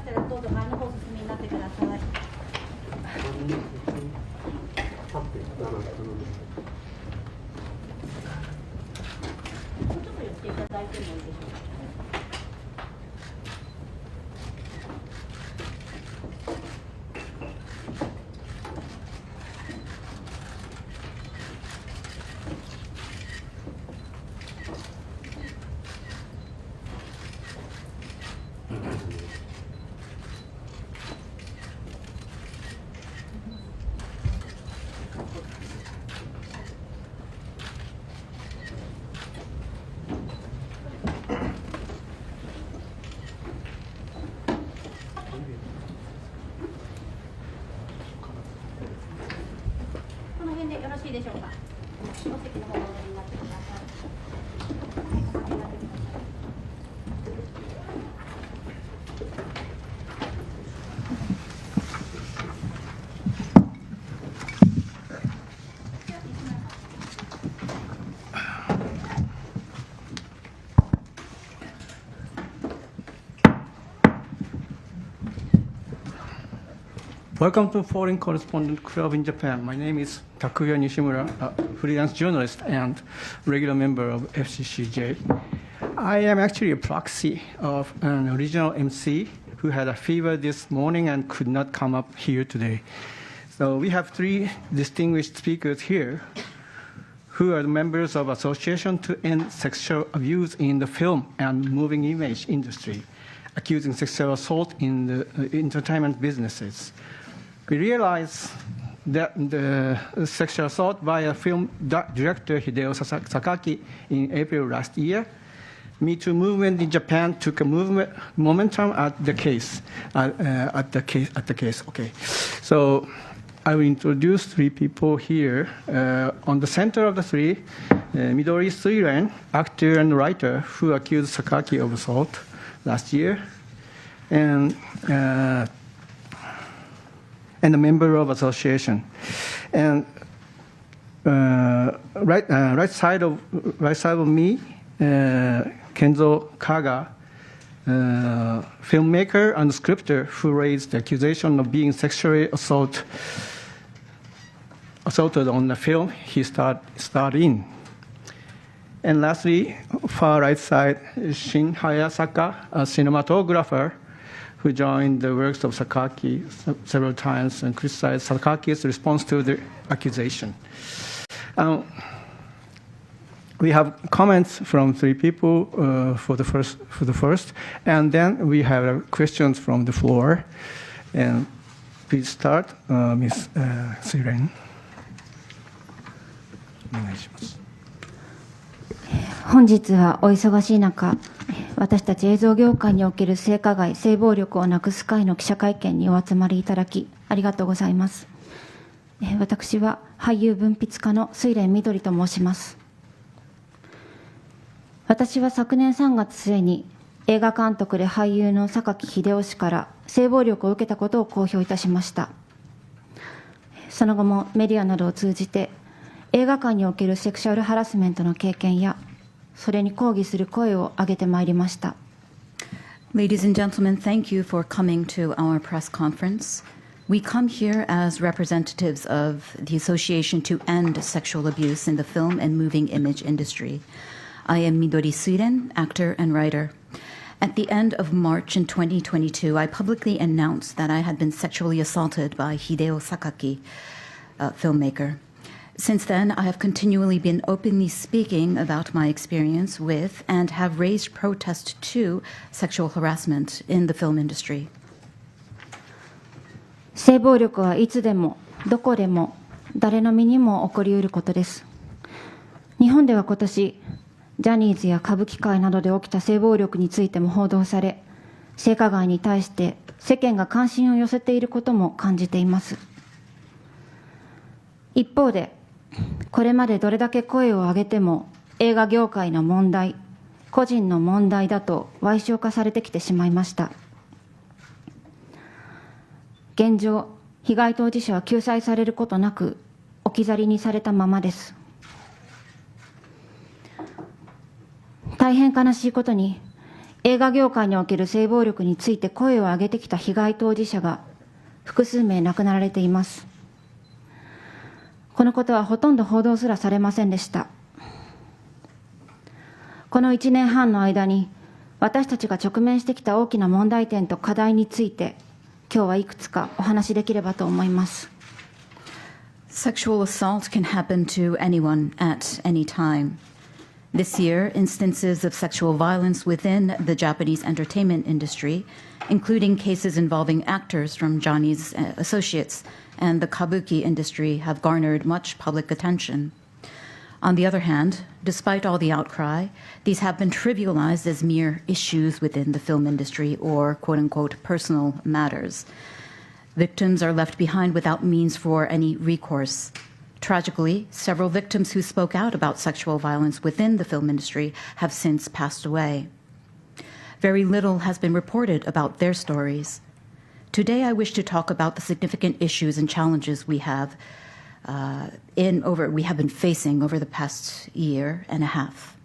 したらどうぞ前の方お進みになってください。もうちょっと寄っていただいてもいいでしょうか。この辺でよろしいでしょうか。お席の方にお乗りになってください。Welcome to Foreign Correspondent Club in Japan. My name is Takuya Nishimura, a freelance journalist and regular member of FCCJ. I am actually a proxy of an original MC who had a fever this morning and could not come up here today. So we have three distinguished speakers here who are members of Association to End Sexual Abuse in the Film and Moving Image Industry, accusing sexual assault in the entertainment businesses. We realize that the sexual assault by a film director, Hideo Sakaki, in April last year. Me Too movement in Japan took a momentum at the case. Okay, so I will introduce three people here. On the center of the three, Midori Suiren, actor and writer, who accused Sakaki of assault last year, and a member of association. And right side of me, Kenzo Kaga, filmmaker and scripter who raised the accusation of being sexually assaulted on the film he starred in. And lastly, far right side, Shin Hayasaka, a cinematographer who joined the works of Sakaki several times and criticized Sakaki's response to the accusation. We have comments from three people for the first, and then we have questions from the floor. And please start, Ms. Suiren. お願いします。本日はお忙しい中、私たち映像業界における性加害、性暴力をなくす会の記者会見にお集まりいただきありがとうございます。私は俳優文筆家の睡蓮みどりと申します。私は昨年3月末に映画監督で俳優の榊英雄氏から性暴力を受けたことを公表いたしました。その後もメディアなどを通じて映画館におけるセクシャルハラスメントの経験やそれに抗議する声を上げてまいりました。Ladies and gentlemen, thank you for coming to our press conference. We come here as representatives of the Association to End Sexual Abuse in the Film and Moving Image Industry. I am Midori Suiren, actor and writer. At the end of March in 2022, I publicly announced that I had been sexually assaulted by Hideo Sakaki, a filmmaker. Since then, I have continually been openly speaking about my experience with and have raised protest to sexual harassment in the film industry. 性暴力はいつでもどこでも誰の身にも起こりうることです。日本では今年、ジャニーズや歌舞伎界などで起きた性暴力についても報道され、性加害に対して世間が関心を寄せていることも感じています。一方で、これまでどれだけ声を上げても映画業界の問題、個人の問題だと矮小化されてきてしまいました。現状、被害当事者は救済されることなく置き去りにされたままです。大変悲しいことに、映画業界における性暴力について声を上げてきた被害当事者が複数名亡くなられています。このことはほとんど報道すらされませんでした。この1年半の間に私たちが直面してきた大きな問題点と課題について今日はいくつかお話しできればと思います。Sexual assault can happen to anyone at any time. This year, instances of sexual violence within the Japanese entertainment industry, including cases involving actors from Johnny's associates and the kabuki industry, have garnered much public attention. On the other hand, despite all the outcry, these have been trivialized as mere issues within the film industry or quote-unquote personal matters. Victims are left behind without means for any recourse. Tragically, several victims who spoke out about sexual violence within the film industry have since passed away. Very little has been reported about their stories. Today, I wish to talk about the significant issues and challenges we have been facing over the past year and a half.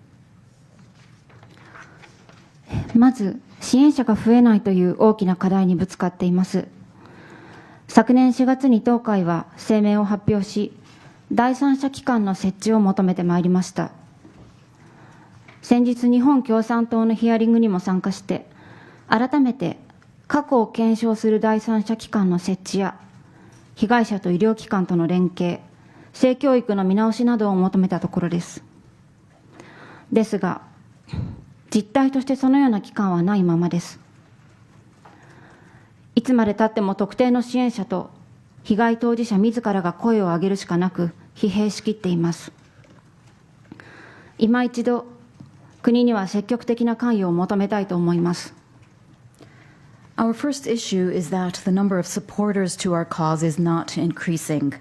まず、支援者が増えないという大きな課題にぶつかっています。昨年4月に当会は声明を発表し、第三者機関の設置を求めてまいりました。先日、日本共産党のヒアリングにも参加して、改めて過去を検証する第三者機関の設置や、被害者と医療機関との連携、性教育の見直しなどを求めたところです。ですが、実態としてそのような機関はないままです。いつまでたっても特定の支援者と被害当事者自らが声を上げるしかなく疲弊しきっています。今一度、国には積極的な関与を求めたいと思います。Our first issue is that the number of supporters to our cause is not increasing.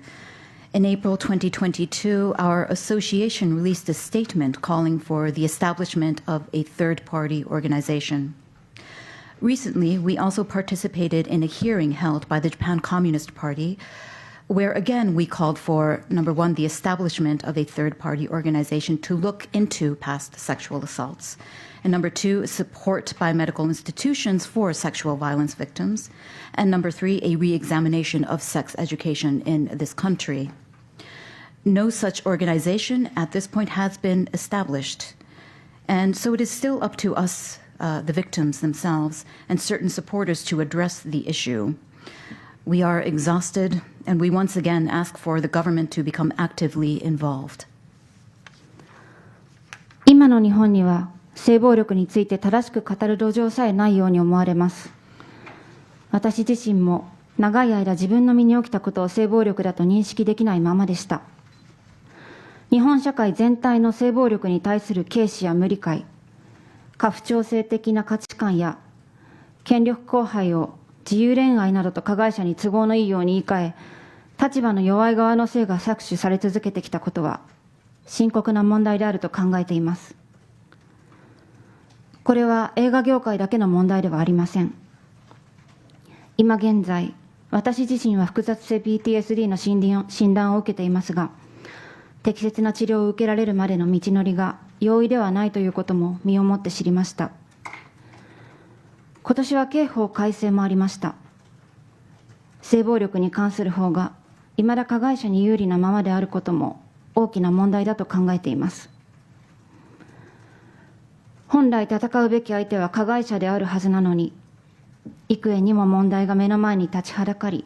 In April 2022, our association released a statement calling for the establishment of a third-party organization. Recently, we also participated in a hearing held by the Japan Communist Party, where again we called for, number one, the establishment of a third-party organization to look into past sexual assaults, and number two, support by medical institutions for sexual violence victims, and number three, a re-examination of sex education in this country. No such organization at this point has been established, and so it is still up to us, the victims themselves, and certain supporters to address the issue. We are exhausted, and we once again ask for the government to become actively involved. 今の日本には性暴力について正しく語る土壌さえないように思われます。私自身も長い間自分の身に起きたことを性暴力だと認識できないままでした。日本社会全体の性暴力に対する軽視や無理解、過不調整的な価値観や権力荒廃を自由恋愛などと加害者に都合のいいように言い換え、立場の弱い側の性が搾取され続けてきたことは深刻な問題であると考えています。これは映画業界だけの問題ではありません。今現在、私自身は複雑性 PTSD の診断を受けていますが、適切な治療を受けられるまでの道のりが容易ではないということも身をもって知りました。今年は刑法改正もありました。性暴力に関する法がいまだ加害者に有利なままであることも大きな問題だと考えています。本来戦うべき相手は加害者であるはずなのに、幾重にも問題が目の前に立ちはだかり、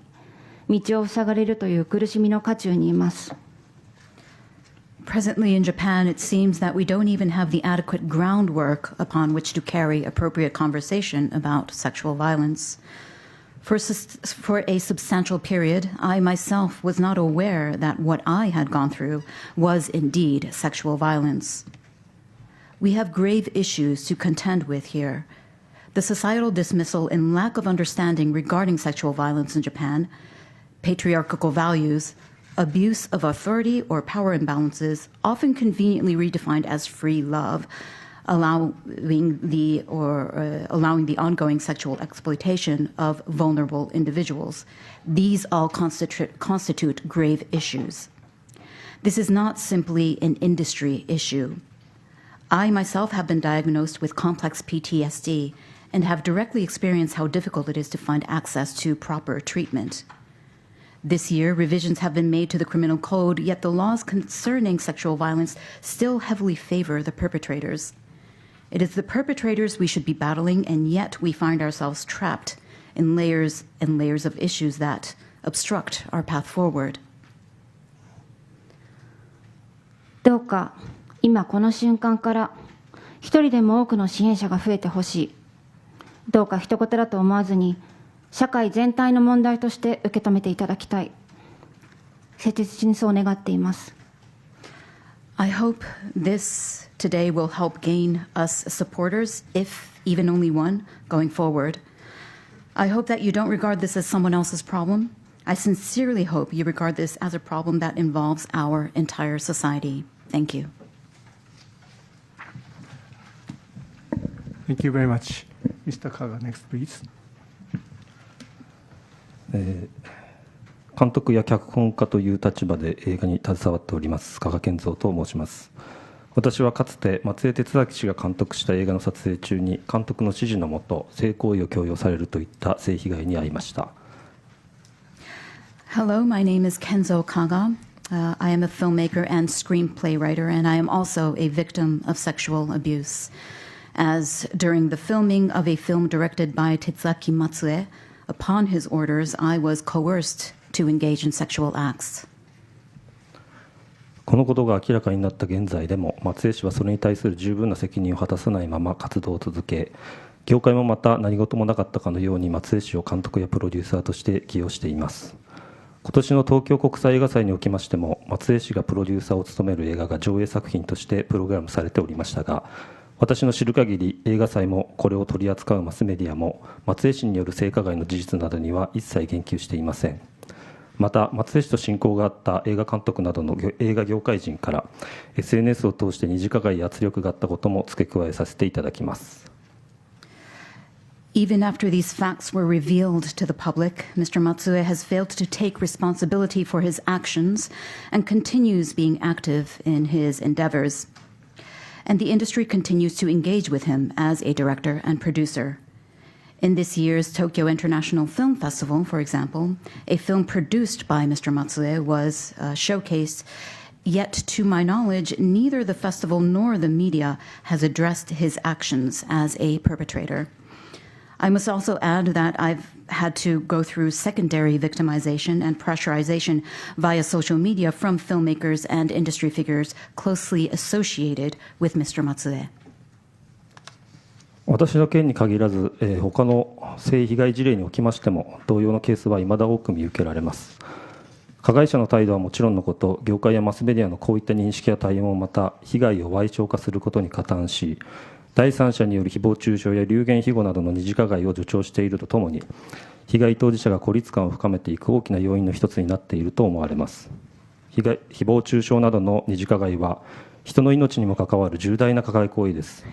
道を塞がれるという苦しみの渦中にいます。Presently in Japan, it seems that we don't even have the adequate groundwork upon which to carry appropriate conversation about sexual violence. For a substantial period, I myself was not aware that what I had gone through was indeed sexual violence. We have grave issues to contend with here. The societal dismissal and lack of understanding regarding sexual violence in Japan, patriarchal values, abuse of authority or power imbalances, often conveniently redefined as free love, allowing the ongoing sexual exploitation of vulnerable individuals. These all constitute grave issues. This is not simply an industry issue. I myself have been diagnosed with complex PTSD and have directly experienced how difficult it is to find access to proper treatment. This year, revisions have been made to the criminal code, yet the laws concerning sexual violence still heavily favor the perpetrators. It is the perpetrators we should be battling, and yet we find ourselves trapped in layers and layers of issues that obstruct our path forward. どうか今この瞬間から一人でも多くの支援者が増えてほしい。どうか一言だと思わずに社会全体の問題として受け止めていただきたい。切実にそう願っています。I hope this today will help gain us supporters, if even only one, going forward. I hope that you don't regard this as someone else's problem. I sincerely hope you regard this as a problem that involves our entire society. Thank you. Thank you very much. Mr. Kaga, next, please. 監督や脚本家という立場で映画に携わっております加賀賢三と申します。私はかつて松江哲明氏が監督した映画の撮影中に監督の指示のもと性行為を強要されるといった性被害に遭いました。Hello, my name is Kenzo Kaga. I am a filmmaker and screenplay writer, and I am also a victim of sexual abuse. As during the filming of a film directed by Tetsuaki Matsue, upon his orders, I was coerced to engage in sexual acts. このことが明らかになった現在でも松江氏はそれに対する十分な責任を果たさないまま活動を続け、業界もまた何事もなかったかのように松江氏を監督やプロデューサーとして起用しています。今年の東京国際映画祭におきましても松江氏がプロデューサーを務める映画が上映作品としてプログラムされておりましたが、私の知る限り映画祭もこれを取り扱うマスメディアも松江氏による性加害の事実などには一切言及していません。また松江氏と親交があった映画監督などの映画業界人から SNS を通して二次加害や圧力があったことも付け加えさせていただきます。Even after these facts were revealed to the public, Mr. Matsue has failed to take responsibility for his actions and continues being active in his endeavors. And the industry continues to engage with him as a director and producer. In this year's Tokyo International Film Festival, for example, a film produced by Mr. Matsue was showcased, yet to my knowledge, neither the festival nor the media has addressed his actions as a perpetrator. I must also add that I've had to go through secondary victimization and pressurization via social media from filmmakers and industry figures closely associated with Mr. Matsue. 私の件に限らず、他の性被害事例におきましても同様のケースは未だ多く見受けられます。加害者の態度はもちろんのこと、業界やマスメディアのこういった認識や対応もまた被害を矮小化することに加担し、第三者による誹謗中傷や流言飛語などの二次加害を助長しているとともに、被害当事者が孤立感を深めていく大きな要因の一つになっていると思われます。誹謗中傷などの二次加害は人の命にも関わる重大な加害行為です。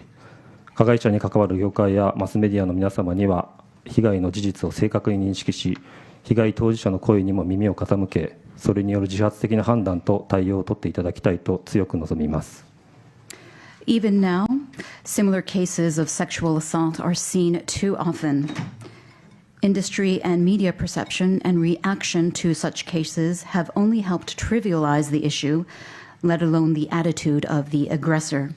加害者に関わる業界やマスメディアの皆様には被害の事実を正確に認識し、被害当事者の声にも耳を傾け、それによる自発的な判断と対応を取っていただきたいと強く望みます。Even now, similar cases of sexual assault are seen too often. Industry and media perception and reaction to such cases have only helped trivialize the issue, let alone the attitude of the aggressor.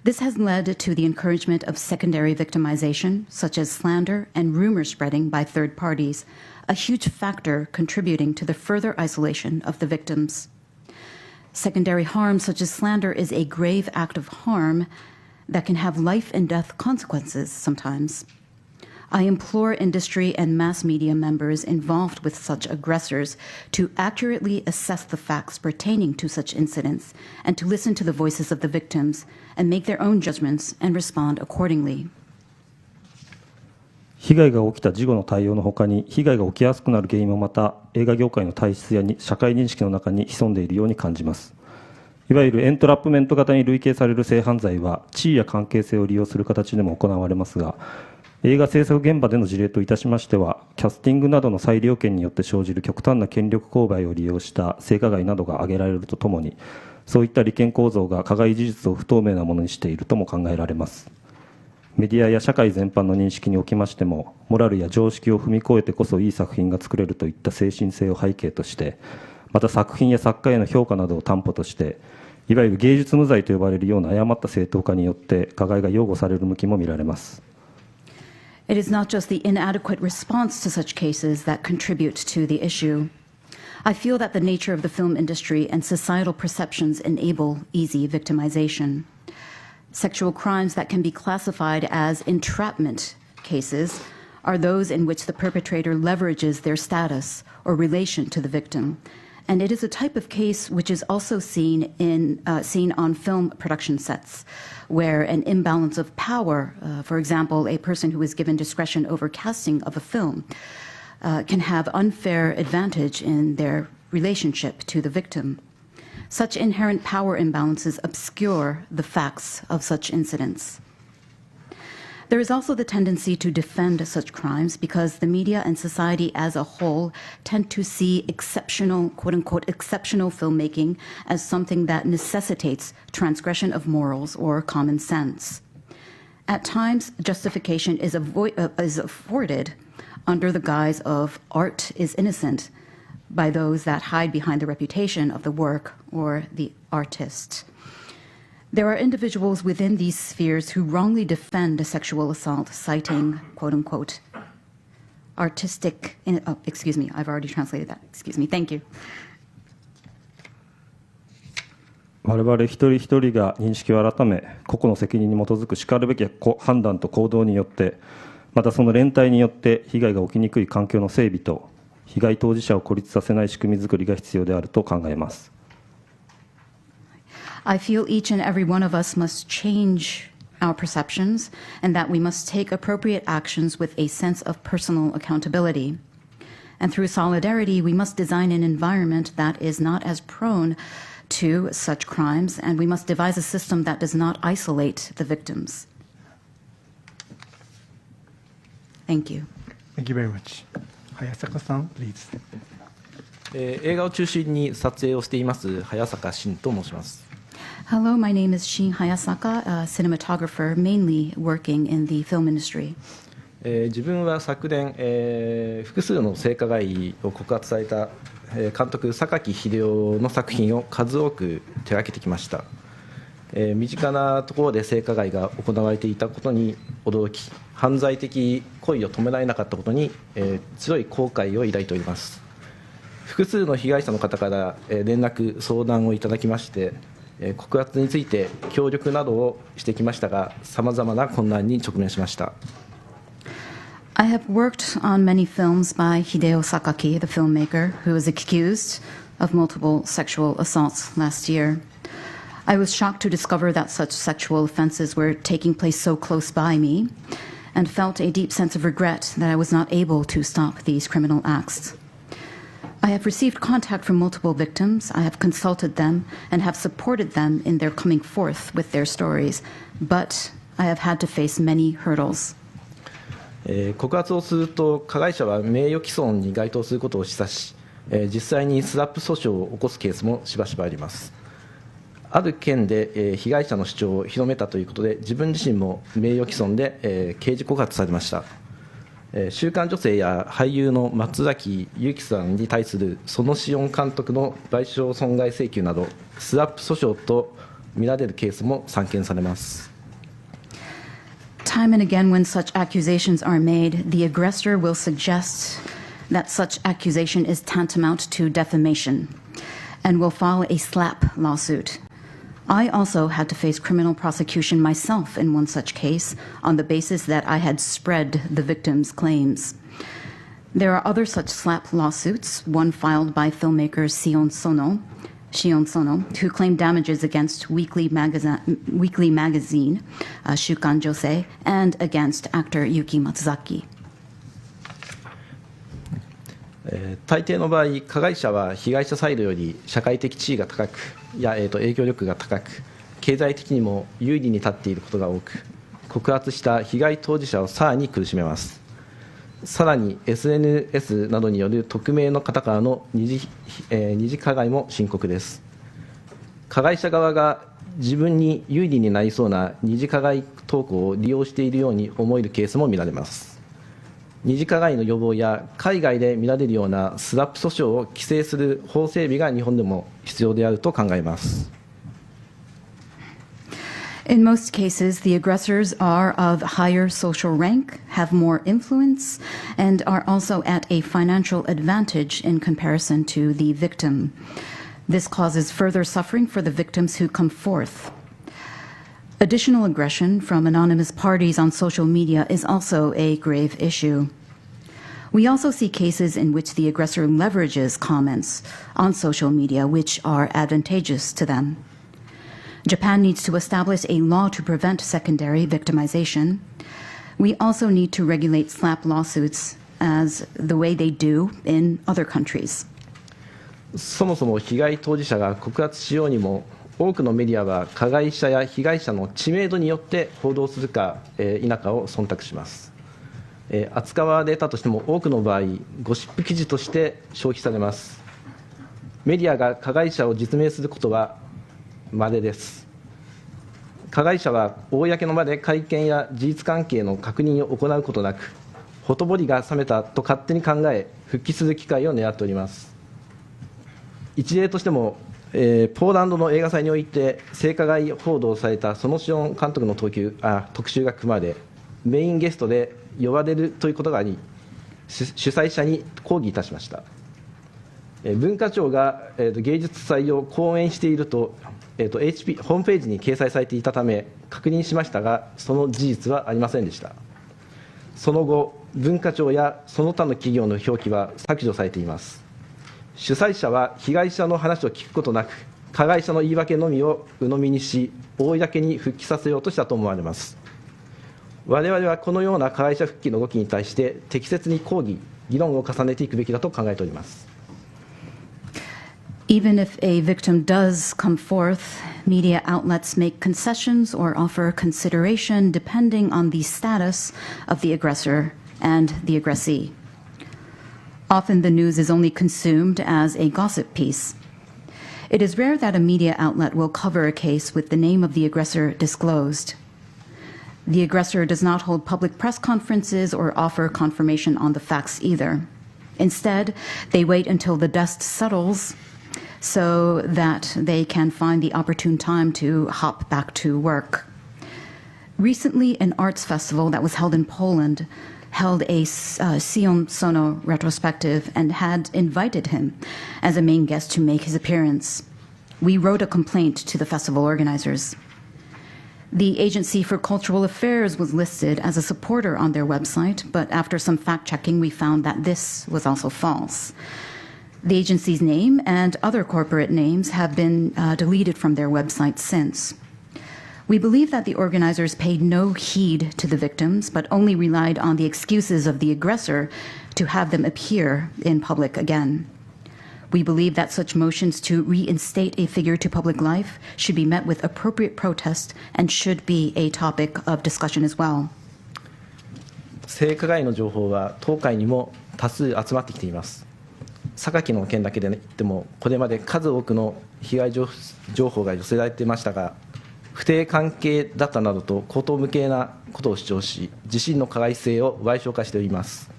This has led to the encouragement of secondary victimization, such as slander and rumor spreading by third parties, a huge factor contributing to the further isolation of the victims. Secondary harm, such as slander, is a grave act of harm that can have life and death consequences sometimes. I implore industry and mass media members involved with such aggressors to accurately assess the facts pertaining to such incidents and to listen to the voices of the victims and make their own judgments and respond accordingly. 被害が起きた事後の対応のほかに、被害が起きやすくなる原因もまた映画業界の体質や社会認識の中に潜んでいるように感じます。いわゆるエントラップメント型に類型される性犯罪は地位や関係性を利用する形でも行われますが、映画制作現場での事例といたしましては、キャスティングなどの裁量権によって生じる極端な権力勾配を利用した性加害などが挙げられるとともに、そういった利権構造が加害事実を不透明なものにしているとも考えられます。メディアや社会全般の認識におきましても、モラルや常識を踏み越えてこそいい作品が作れるといった精神性を背景として、また作品や作家への評価などを担保として、いわゆる芸術無罪と呼ばれるような誤った正当化によって加害が擁護される向きも見られます。It is not just the inadequate response to such cases that contribute to the issue. I feel that the nature of the film industry and societal perceptions enable easy victimization. Sexual crimes that can be classified as entrapment cases are those in which the perpetrator leverages their status or relation to the victim. And it is a type of case which is also seen on film production sets, where an imbalance of power, for example, a person who is given discretion over casting of a film, can have unfair advantage in their relationship to the victim. Such inherent power imbalances obscure the facts of such incidents. There is also the tendency to defend such crimes because the media and society as a whole tend to see exceptional, quote-unquote, exceptional filmmaking as something that necessitates transgression of morals or common sense. At times, justification is afforded under the guise of art is innocent by those that hide behind the reputation of the work or the artist. There are individuals within these spheres who wrongly defend a sexual assault, citing, quote unquote, artistic, excuse me, I've already translated that. Excuse me, thank you. 我々一人一人が認識を改め、個々の責任に基づくしかるべき判断と行動によって、またその連帯によって被害が起きにくい環境の整備と、被害当事者を孤立させない仕組み作りが必要であると考えます。I feel each and every one of us must change our perceptions and that we must take appropriate actions with a sense of personal accountability. And through solidarity, we must design an environment that is not as prone to such crimes, and we must devise a system that does not isolate the victims. Thank you. Thank you very much. Hayasaka-san, please. 映画を中心に撮影をしています早坂慎と申します。Hello, my name is Shin Hayasaka, a cinematographer mainly working in the film industry. 自分は昨年、複数の性加害を告発された、監督榊英雄の作品を数多く手掛けてきました。身近なところで性加害が行われていたことに驚き、犯罪的行為を止められなかったことに、強い後悔を抱いております。複数の被害者の方から、連絡相談をいただきまして、告発について協力などをしてきましたが、さまざまな困難に直面しました。I have worked on many films by Hideo Sakaki, the filmmaker, who was accused of multiple sexual assaults last year. I was shocked to discover that such sexual offenses were taking place so close by me, and felt a deep sense of regret that I was not able to stop these criminal acts. I have received contact from multiple victims. I have consulted them and have supported them in their coming forth with their stories, but I have had to face many hurdles. 告発をすると加害者は名誉毀損に該当することを示唆し、実際にスラップ訴訟を起こすケースもしばしばあります。ある件で、被害者の主張を広めたということで、自分自身も名誉毀損で、刑事告発されました。週刊女性や俳優の松崎悠希さんに対するそのシオン監督の賠償損害請求などスラップ訴訟と見られるケースも散見されます。Time and again, when such accusations are made, the aggressor will suggest that such accusation is tantamount to defamation and will file a slap lawsuit. I also had to face criminal prosecution myself in one such case on the basis that I had spread the victim's claims. There are other such slap lawsuits, one filed by filmmaker Shion Sono, who claimed damages against Weekly Magazine, Shukan Josei, and against actor Yuki Matsuzaki. 大抵の場合、加害者は被害者サイドより社会的地位が高く影響力が高く、経済的にも有利に立っていることが多く、告発した被害当事者をさらに苦しめます。さらに SNS などによる匿名の方からの二次加害も深刻です。加害者側が自分に有利になりそうな二次加害投稿を利用しているように思えるケースも見られます。二次加害の予防や海外で見られるようなスラップ訴訟を規制する法整備が日本でも必要であると考えます。In most cases, the aggressors are of higher social rank, have more influence, and are also at a financial advantage in comparison to the victim. This causes further suffering for the victims who come forth. Additional aggression from anonymous parties on social media is also a grave issue. We also see cases in which the aggressor leverages comments on social media which are advantageous to them. Japan needs to establish a law to prevent secondary victimization. We also need to regulate slap lawsuits as the way they do in other countries. そもそも被害当事者が告発しようにも、多くのメディアは加害者や被害者の知名度によって報道するか否かを忖度します。扱われたとしても多くの場合、ゴシップ記事として消費されます。メディアが加害者を実名することは稀です。加害者は公の場で会見や事実関係の確認を行うことなく、ほとぼりが冷めたと勝手に考え、復帰する機会を狙っております。一例としても、ポーランドの映画祭において性加害報道されたそのシオン監督の特集が組まれ、メインゲストで呼ばれるということがあり、主催者に抗議いたしました。文化庁が芸術祭を講演していると、HP ホームページに掲載されていたため確認しましたが、その事実はありませんでした。その後、文化庁やその他の企業の表記は削除されています。主催者は被害者の話を聞くことなく、加害者の言い訳のみを鵜呑みにし、公に復帰させようとしたと思われます。我々はこのような加害者復帰の動きに対して適切に抗議、議論を重ねていくべきだと考えております。Even if a victim does come forth, media outlets make concessions or offer consideration depending on the status of the aggressor and the aggressee. Often the news is only consumed as a gossip piece. It is rare that a media outlet will cover a case with the name of the aggressor disclosed. The aggressor does not hold public press conferences or offer confirmation on the facts either. Instead, they wait until the dust settles so that they can find the opportune time to hop back to work. Recently, an arts festival that was held in Poland held a Sion Sono retrospective and had invited him as a main guest to make his appearance. We wrote a complaint to the festival organizers. The Agency for Cultural Affairs was listed as a supporter on their website, but after some fact-checking, we found that this was also false. The agency's name and other corporate names have been deleted from their website since. We believe that the organizers paid no heed to the victims, but only relied on the excuses of the aggressor to have them appear in public again. We believe that such motions to reinstate a figure to public life should be met with appropriate protest and should be a topic of discussion as well. 性加害の情報は東海にも多数集まってきています。榊の件だけで言ってもこれまで数多くの被害情報が寄せられていましたが、不貞関係だったなどと荒唐無稽なことを主張し、自身の加害性を矮小化しております。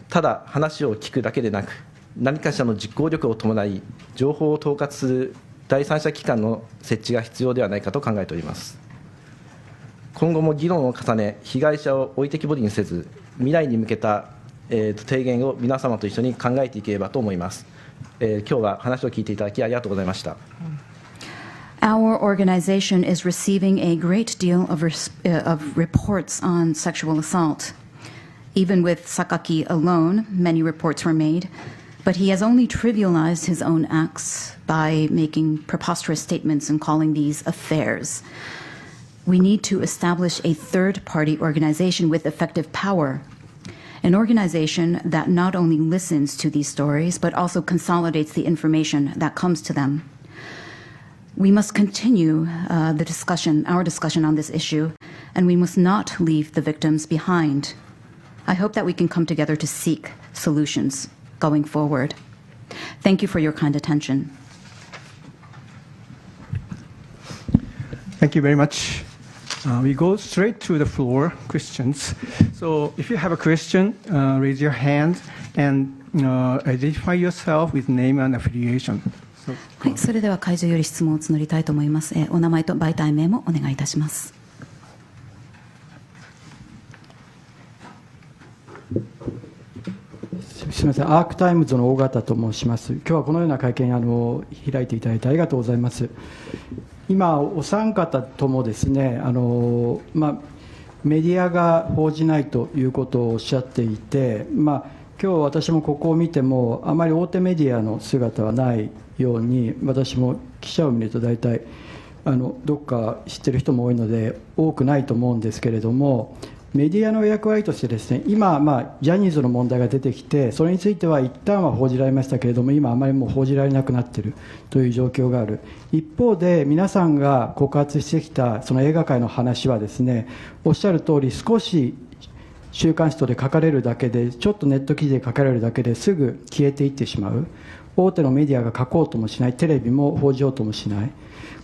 ただ話を聞くだけでなく、何かしらの実行力を伴い情報を統括する第三者機関の設置が必要ではないかと考えております。今後も議論を重ね、被害者を置いてきぼりにせず、未来に向けた提言を皆様と一緒に考えていければと思います。今日は話を聞いていただきありがとうございました。Our organization is receiving a great deal of reports on sexual assault. Even with Sakaki alone, many reports were made, but he has only trivialized his own acts by making preposterous statements and calling these affairs. We need to establish a third-party organization with effective power, an organization that not only listens to these stories, but also consolidates the information that comes to them. We must continue our discussion on this issue and we must not leave the victims behind. I hope that we can come together to seek solutions going forward. Thank you for your kind attention. Thank you very much. We go straight to the floor, questions. So if you have a question, raise your hand and identify yourself with name and affiliation. はい、それでは会場より質問を募りたいと思います。お名前と媒体名もお願いいたします。すみません、アークタイムズの尾形と申します。今日はこのような会見開いていただいてありがとうございます。今、お三方ともですね、メディアが報じないということをおっしゃっていて、今日私もここを見ても、あまり大手メディアの姿はないように、私も記者を見ると大体どっか知ってる人も多いので多くないと思うんですけれども、メディアの役割としてですね、今、ジャニーズの問題が出てきて、それについては一旦は報じられましたけれども、今あまりもう報じられなくなっているという状況がある。一方で皆さんが告発してきたその映画界の話はですね、おっしゃる通り少し週刊誌等で書かれるだけで、ちょっとネット記事で書かれるだけですぐ消えていってしまう。大手のメディアが書こうともしない、テレビも報じようともしない。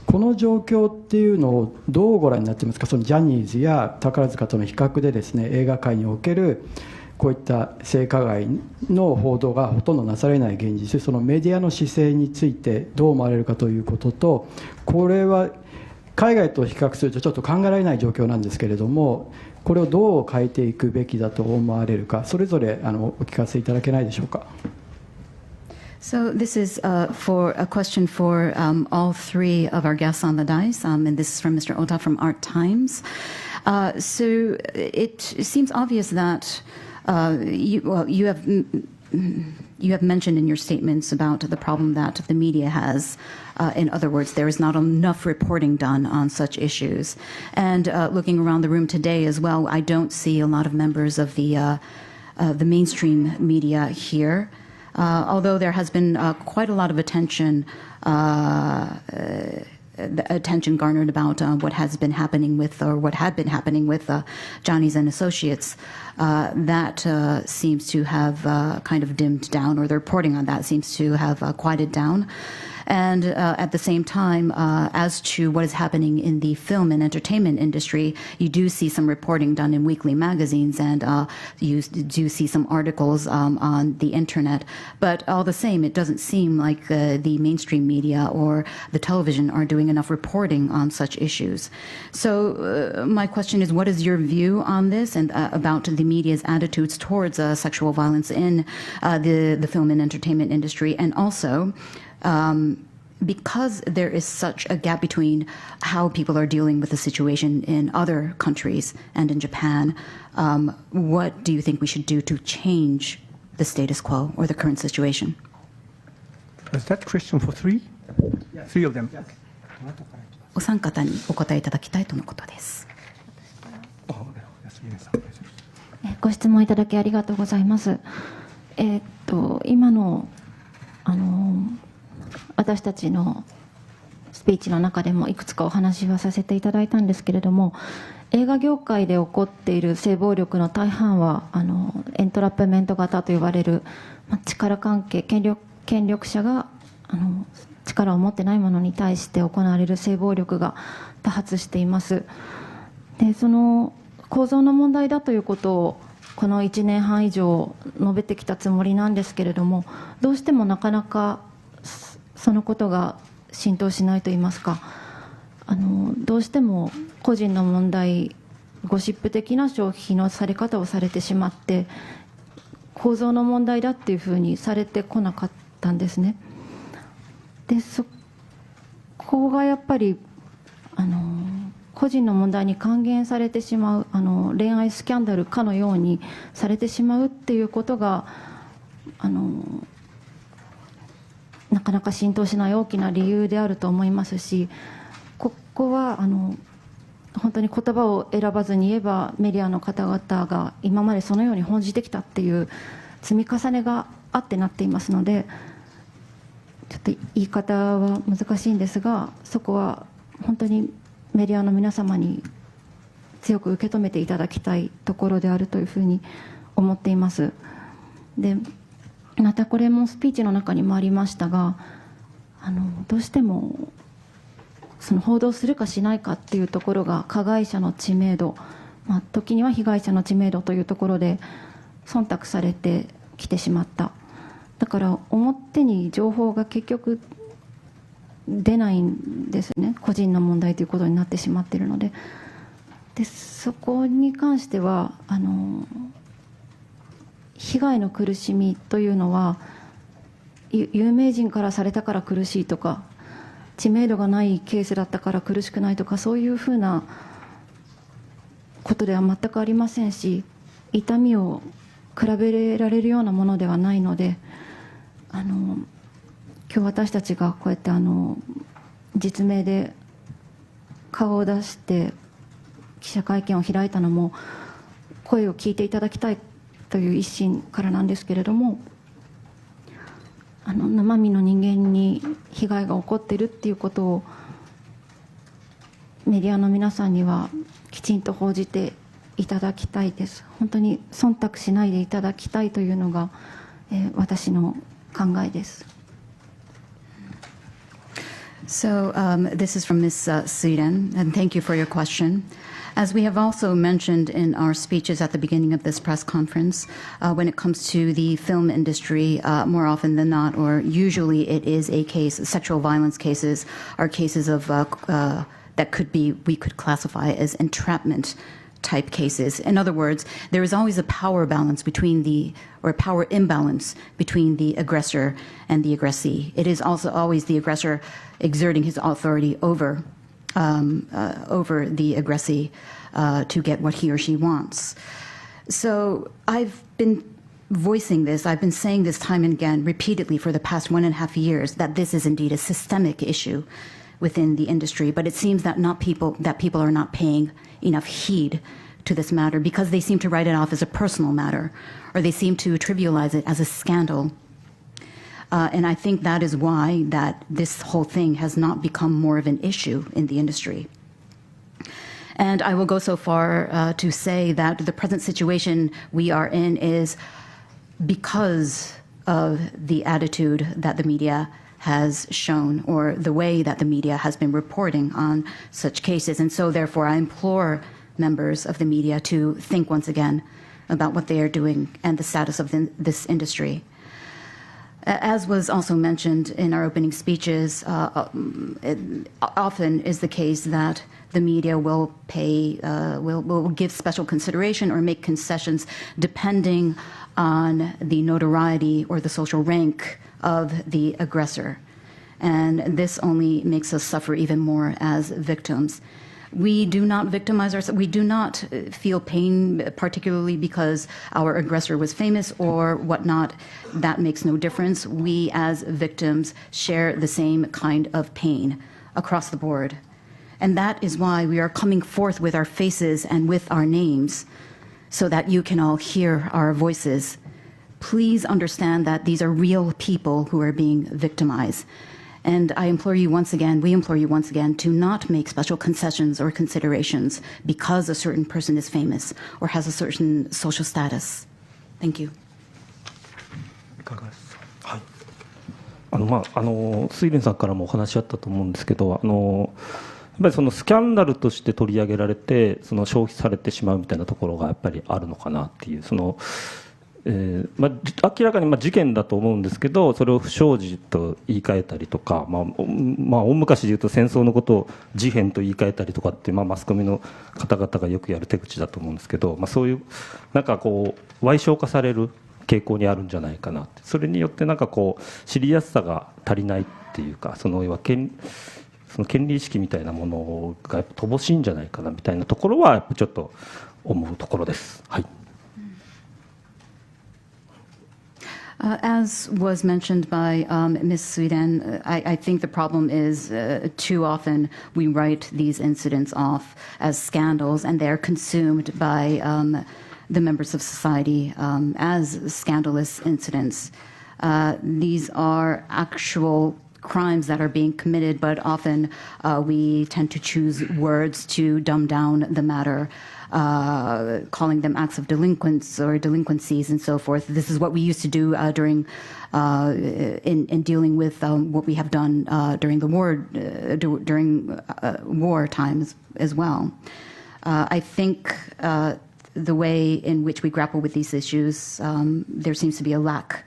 この状況っていうのをどうご覧になっていますか。そのジャニーズや宝塚との比較でですね、映画界におけるこういった性加害の報道がほとんどなされない現実、そのメディアの姿勢についてどう思われるかということと、これは海外と比較するとちょっと考えられない状況なんですけれども、これをどう変えていくべきだと思われるか、それぞれお聞かせいただけないでしょうか。So this is for a question for all three of our guests on the dais, and this is from Mr. Ota from Art Times. So it seems obvious that you have mentioned in your statements about the problem that the media has. In other words, there is not enough reporting done on such issues. And looking around the room today as well, I don't see a lot of members of the mainstream media here. Although there has been quite a lot of attention garnered about what has been happening with, or what had been happening with Johnny's and Associates, that seems to have kind of dimmed down, or the reporting on that seems to have quieted down. And at the same time, as to what is happening in the film and entertainment industry, you do see some reporting done in weekly magazines, and you do see some articles on the internet. But all the same, it doesn't seem like the mainstream media or the television are doing enough reporting on such issues. So my question is, what is your view on this, and about the media's attitudes towards sexual violence in the film and entertainment industry? And also, because there is such a gap between how people are dealing with the situation in other countries and in Japan, what do you think we should do to change the status quo or the current situation? Is that question for three? Yeah. Three of them. お三方にお答えいただきたいとのことです。ご質問いただきありがとうございます。今の私たちのスピーチの中でもいくつかお話はさせていただいたんですけれども、映画業界で起こっている性暴力の大半はエントラップメント型と言われる、力関係、権力者が力を持ってないものに対して行われる性暴力が多発しています。で、その構造の問題だということをこの1年半以上述べてきたつもりなんですけれども、どうしてもなかなかそのことが浸透しないといいますか、どうしても個人の問題、ゴシップ的な消費のされ方をされてしまって、構造の問題だっていうふうにされてこなかったんですね。で、そこがやっぱり個人の問題に還元されてしまう、恋愛スキャンダルかのようにされてしまうっていうことがなかなか浸透しない大きな理由であると思いますし、ここは本当に言葉を選ばずに言えば、メディアの方々が今までそのように報じてきたっていう積み重ねがあってなっていますので、ちょっと言い方は難しいんですが、そこは本当にメディアの皆様に強く受け止めていただきたいところであるというふうに思っています。でまたこれもスピーチの中にもありましたが、どうしてもその報道するかしないかっていうところが加害者の知名度、時には被害者の知名度というところで忖度されてきてしまった。だから表に情報が結局出ないんですね。個人の問題ということになってしまっているので、そこに関しては被害の苦しみというのは有名人からされたから苦しいとか、知名度がないケースだったから苦しくないとか、そういうふうなことでは全くありませんし、痛みを比べられるようなものではないので、今日私たちがこうやって実名で顔を出して記者会見を開いたのも、声を聞いていただきたいという一心からなんですけれども、生身の人間に被害が起こっているっていうことをメディアの皆さんにはきちんと報じていただきたいです。本当に忖度しないでいただきたいというのが、私の考えです。So this is from Ms. Suiren, and thank you for your question. As we have also mentioned in our speeches at the beginning of this press conference, when it comes to the film industry, more often than not, or usually it is a case, sexual violence cases are cases of that we could classify as entrapment type cases. In other words, there is always a power balance or power imbalance between the aggressor and the aggressee. It is also always the aggressor exerting his authority over the aggressee to get what he or she wants. So I've been voicing this, I've been saying this time and again repeatedly for the past 1.5 years that this is indeed a systemic issue within the industry, but it seems that people are not paying enough heed to this matter because they seem to write it off as a personal matter, or they seem to trivialize it as a scandal. And I think that is why that this whole thing has not become more of an issue in the industry. And I will go so far to say that the present situation we are in is because of the attitude that the media has shown, or the way that the media has been reporting on such cases. And so therefore I implore members of the media to think once again about what they are doing and the status of this industry. As was also mentioned in our opening speeches, it often is the case that the media will give special consideration or make concessions depending on the notoriety or the social rank of the aggressor. And this only makes us suffer even more as victims. We do not victimize ourselves. We do not feel pain, particularly because our aggressor was famous or whatnot. That makes no difference. We as victims share the same kind of pain across the board. And that is why we are coming forth with our faces and with our names so that you can all hear our voices. Please understand that these are real people who are being victimized. And I implore you once again, we implore you once again, to not make special concessions or considerations because a certain person is famous or has a certain social status. Thank you. いかがですか。はい。睡蓮さんからもお話あったと思うんですけど、やっぱりそのスキャンダルとして取り上げられて、その消費されてしまうみたいなところがやっぱりあるのかなっていう、明らかに事件だと思うんですけど、それを不祥事と言い換えたりとか、大昔で言うと戦争のことを事変と言い換えたりとかって、マスコミの方々がよくやる手口だと思うんですけど、そういうなんかこう矮小化される傾向にあるんじゃないかなって、それによってなんかこう知りやすさが足りないっていうか、その権利意識みたいなものがやっぱ乏しいんじゃないかなみたいなところはやっぱちょっと思うところです。はい。As was mentioned by Ms. Suiren, I think the problem is too often we write these incidents off as scandals, and they're consumed by the members of society as scandalous incidents. These are actual crimes that are being committed, but often we tend to choose words to dumb down the matter, calling them acts of delinquents or delinquencies and so forth. This is what we used to do during in dealing with what we have done during the war, during war times as well. I think the way in which we grapple with these issues, there seems to be a lack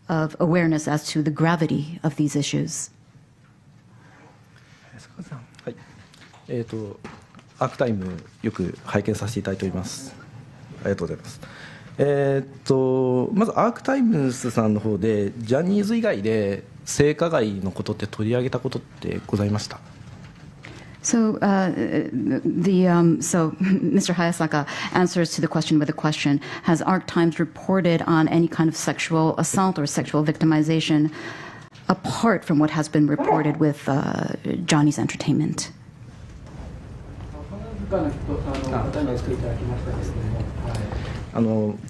of awareness as to the gravity of these issues. はい、アークタイムよく拝見させていただいております。ありがとうございます。まずアークタイムスさんの方でジャニーズ以外で性加害のことって取り上げたことってございました？ So, so Mr. Hayasaka answers to the question with a question. Has ARC Times reported on any kind of sexual assault or sexual victimization apart from what has been reported with Johnny's Entertainment?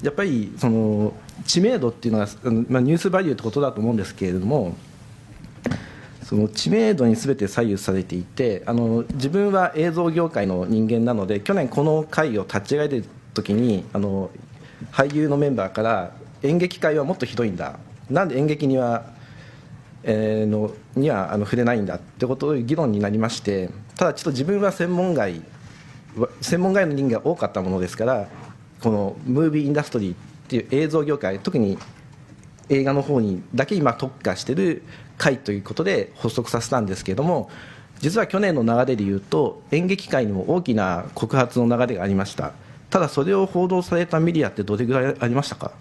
やっぱりその知名度っていうのは、ニュースバリューってことだと思うんですけれども、その知名度に全て左右されていて、自分は映像業界の人間なので、去年この会を立ち上げる時に俳優のメンバーから演劇界はもっとひどいんだ、なんで演劇には触れないんだってことで議論になりまして、ただちょっと自分は専門外の人間が多かったものですから、このムービーインダストリーっていう映像業界、特に映画の方にだけ今特化している会ということで発足させたんですけれども、実は去年の流れでいうと演劇界にも大きな告発の流れがありました。ただそれを報道されたメディアってどれぐらいありましたか？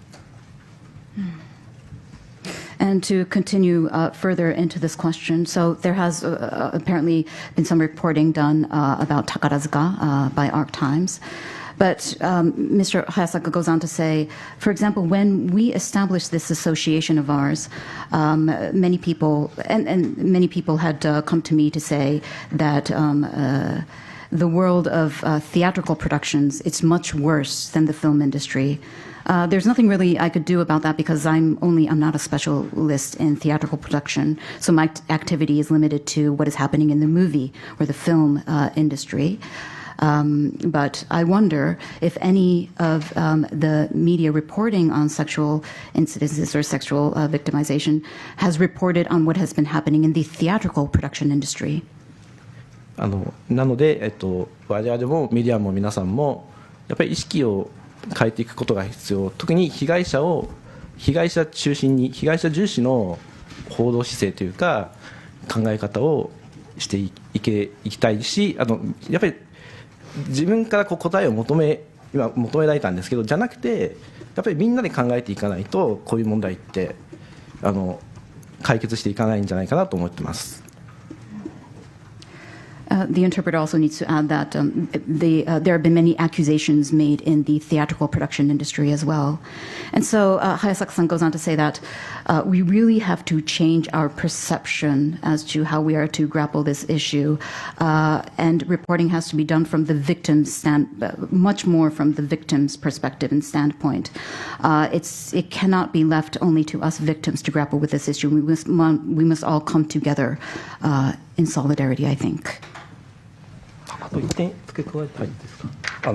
And to continue further into this question, so there has apparently been some reporting done about Takarazuka by ARC Times. But Mr. Hayasaka goes on to say, for example, when we established this association of ours, many people, and many people had come to me to say that the world of theatrical productions, it's much worse than the film industry. There's nothing really I could do about that because I'm not a specialist in theatrical production, so my activity is limited to what is happening in the movie or the film industry. But I wonder if any of the media reporting on sexual incidences or sexual victimization has reported on what has been happening in the theatrical production industry. なので、我々もメディアも皆さんもやっぱり意識を変えていくことが必要。特に被害者中心に、被害者重視の報道姿勢というか考え方をしていきたいし、やっぱり自分から答えを求められたんですけど、じゃなくてやっぱりみんなで考えていかないとこういう問題って解決していかないんじゃないかなと思ってます。The interpreter also needs to add that there have been many accusations made in the theatrical production industry as well. And so Hayasaka-san goes on to say that we really have to change our perception as to how we are to grapple this issue. And reporting has to be done from the victim's much more from the victim's perspective and standpoint. It cannot be left only to us victims to grapple with this issue. We must all come together in solidarity, I think. あと1点付け加えていいですか？は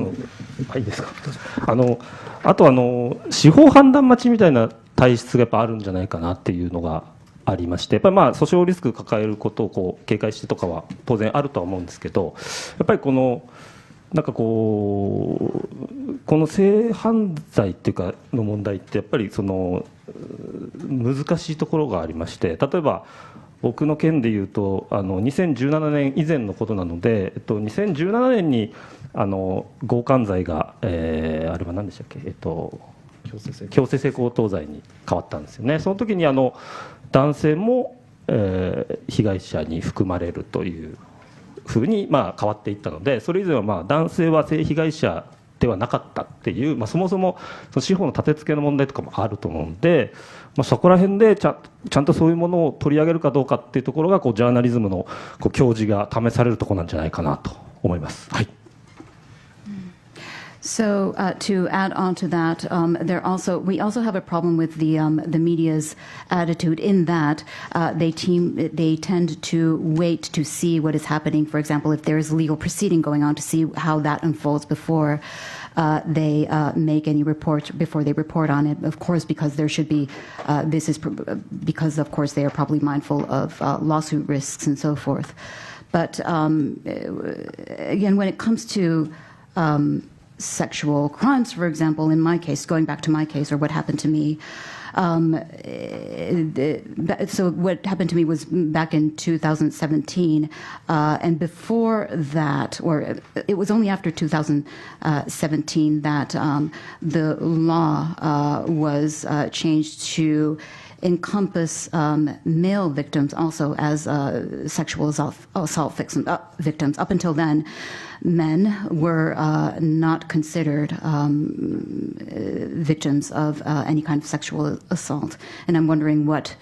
い、いいですか。あと司法判断待ちみたいな体質がやっぱあるんじゃないかなっていうのがありまして、やっぱり訴訟リスク抱えることを警戒してとかは当然あるとは思うんですけど、やっぱりなんかこの性犯罪っていうかの問題ってやっぱり難しいところがありまして、例えば僕の件でいうと2017年以前のことなので、2017年に強姦罪が、あれは何でしたっけ、強制性交等罪に変わったんですよね。その時に男性も、被害者に含まれるというふうに変わっていったので、それ以前は男性は性被害者ではなかったっていう、そもそも司法の立て付けの問題とかもあると思うので、そこら辺でちゃんとそういうものを取り上げるかどうかっていうところがジャーナリズムの教示が試されるところなんじゃないかなと思います。はい。So to add on to that, we also have a problem with the media's attitude in that they tend to wait to see what is happening. For example, if there is legal proceeding going on, to see how that unfolds before they make any report, before they report on it. Of course, because there should be because of course they are probably mindful of lawsuit risks and so forth. But again, when it comes to sexual crimes, for example, in my case, going back to my case or what happened to me. So what happened to me was back in 2017, and before that, or it was only after 2017 that the law was changed to encompass male victims also as sexual assault victims. Up until then, men were not considered victims of any kind of sexual assault. And I'm wondering what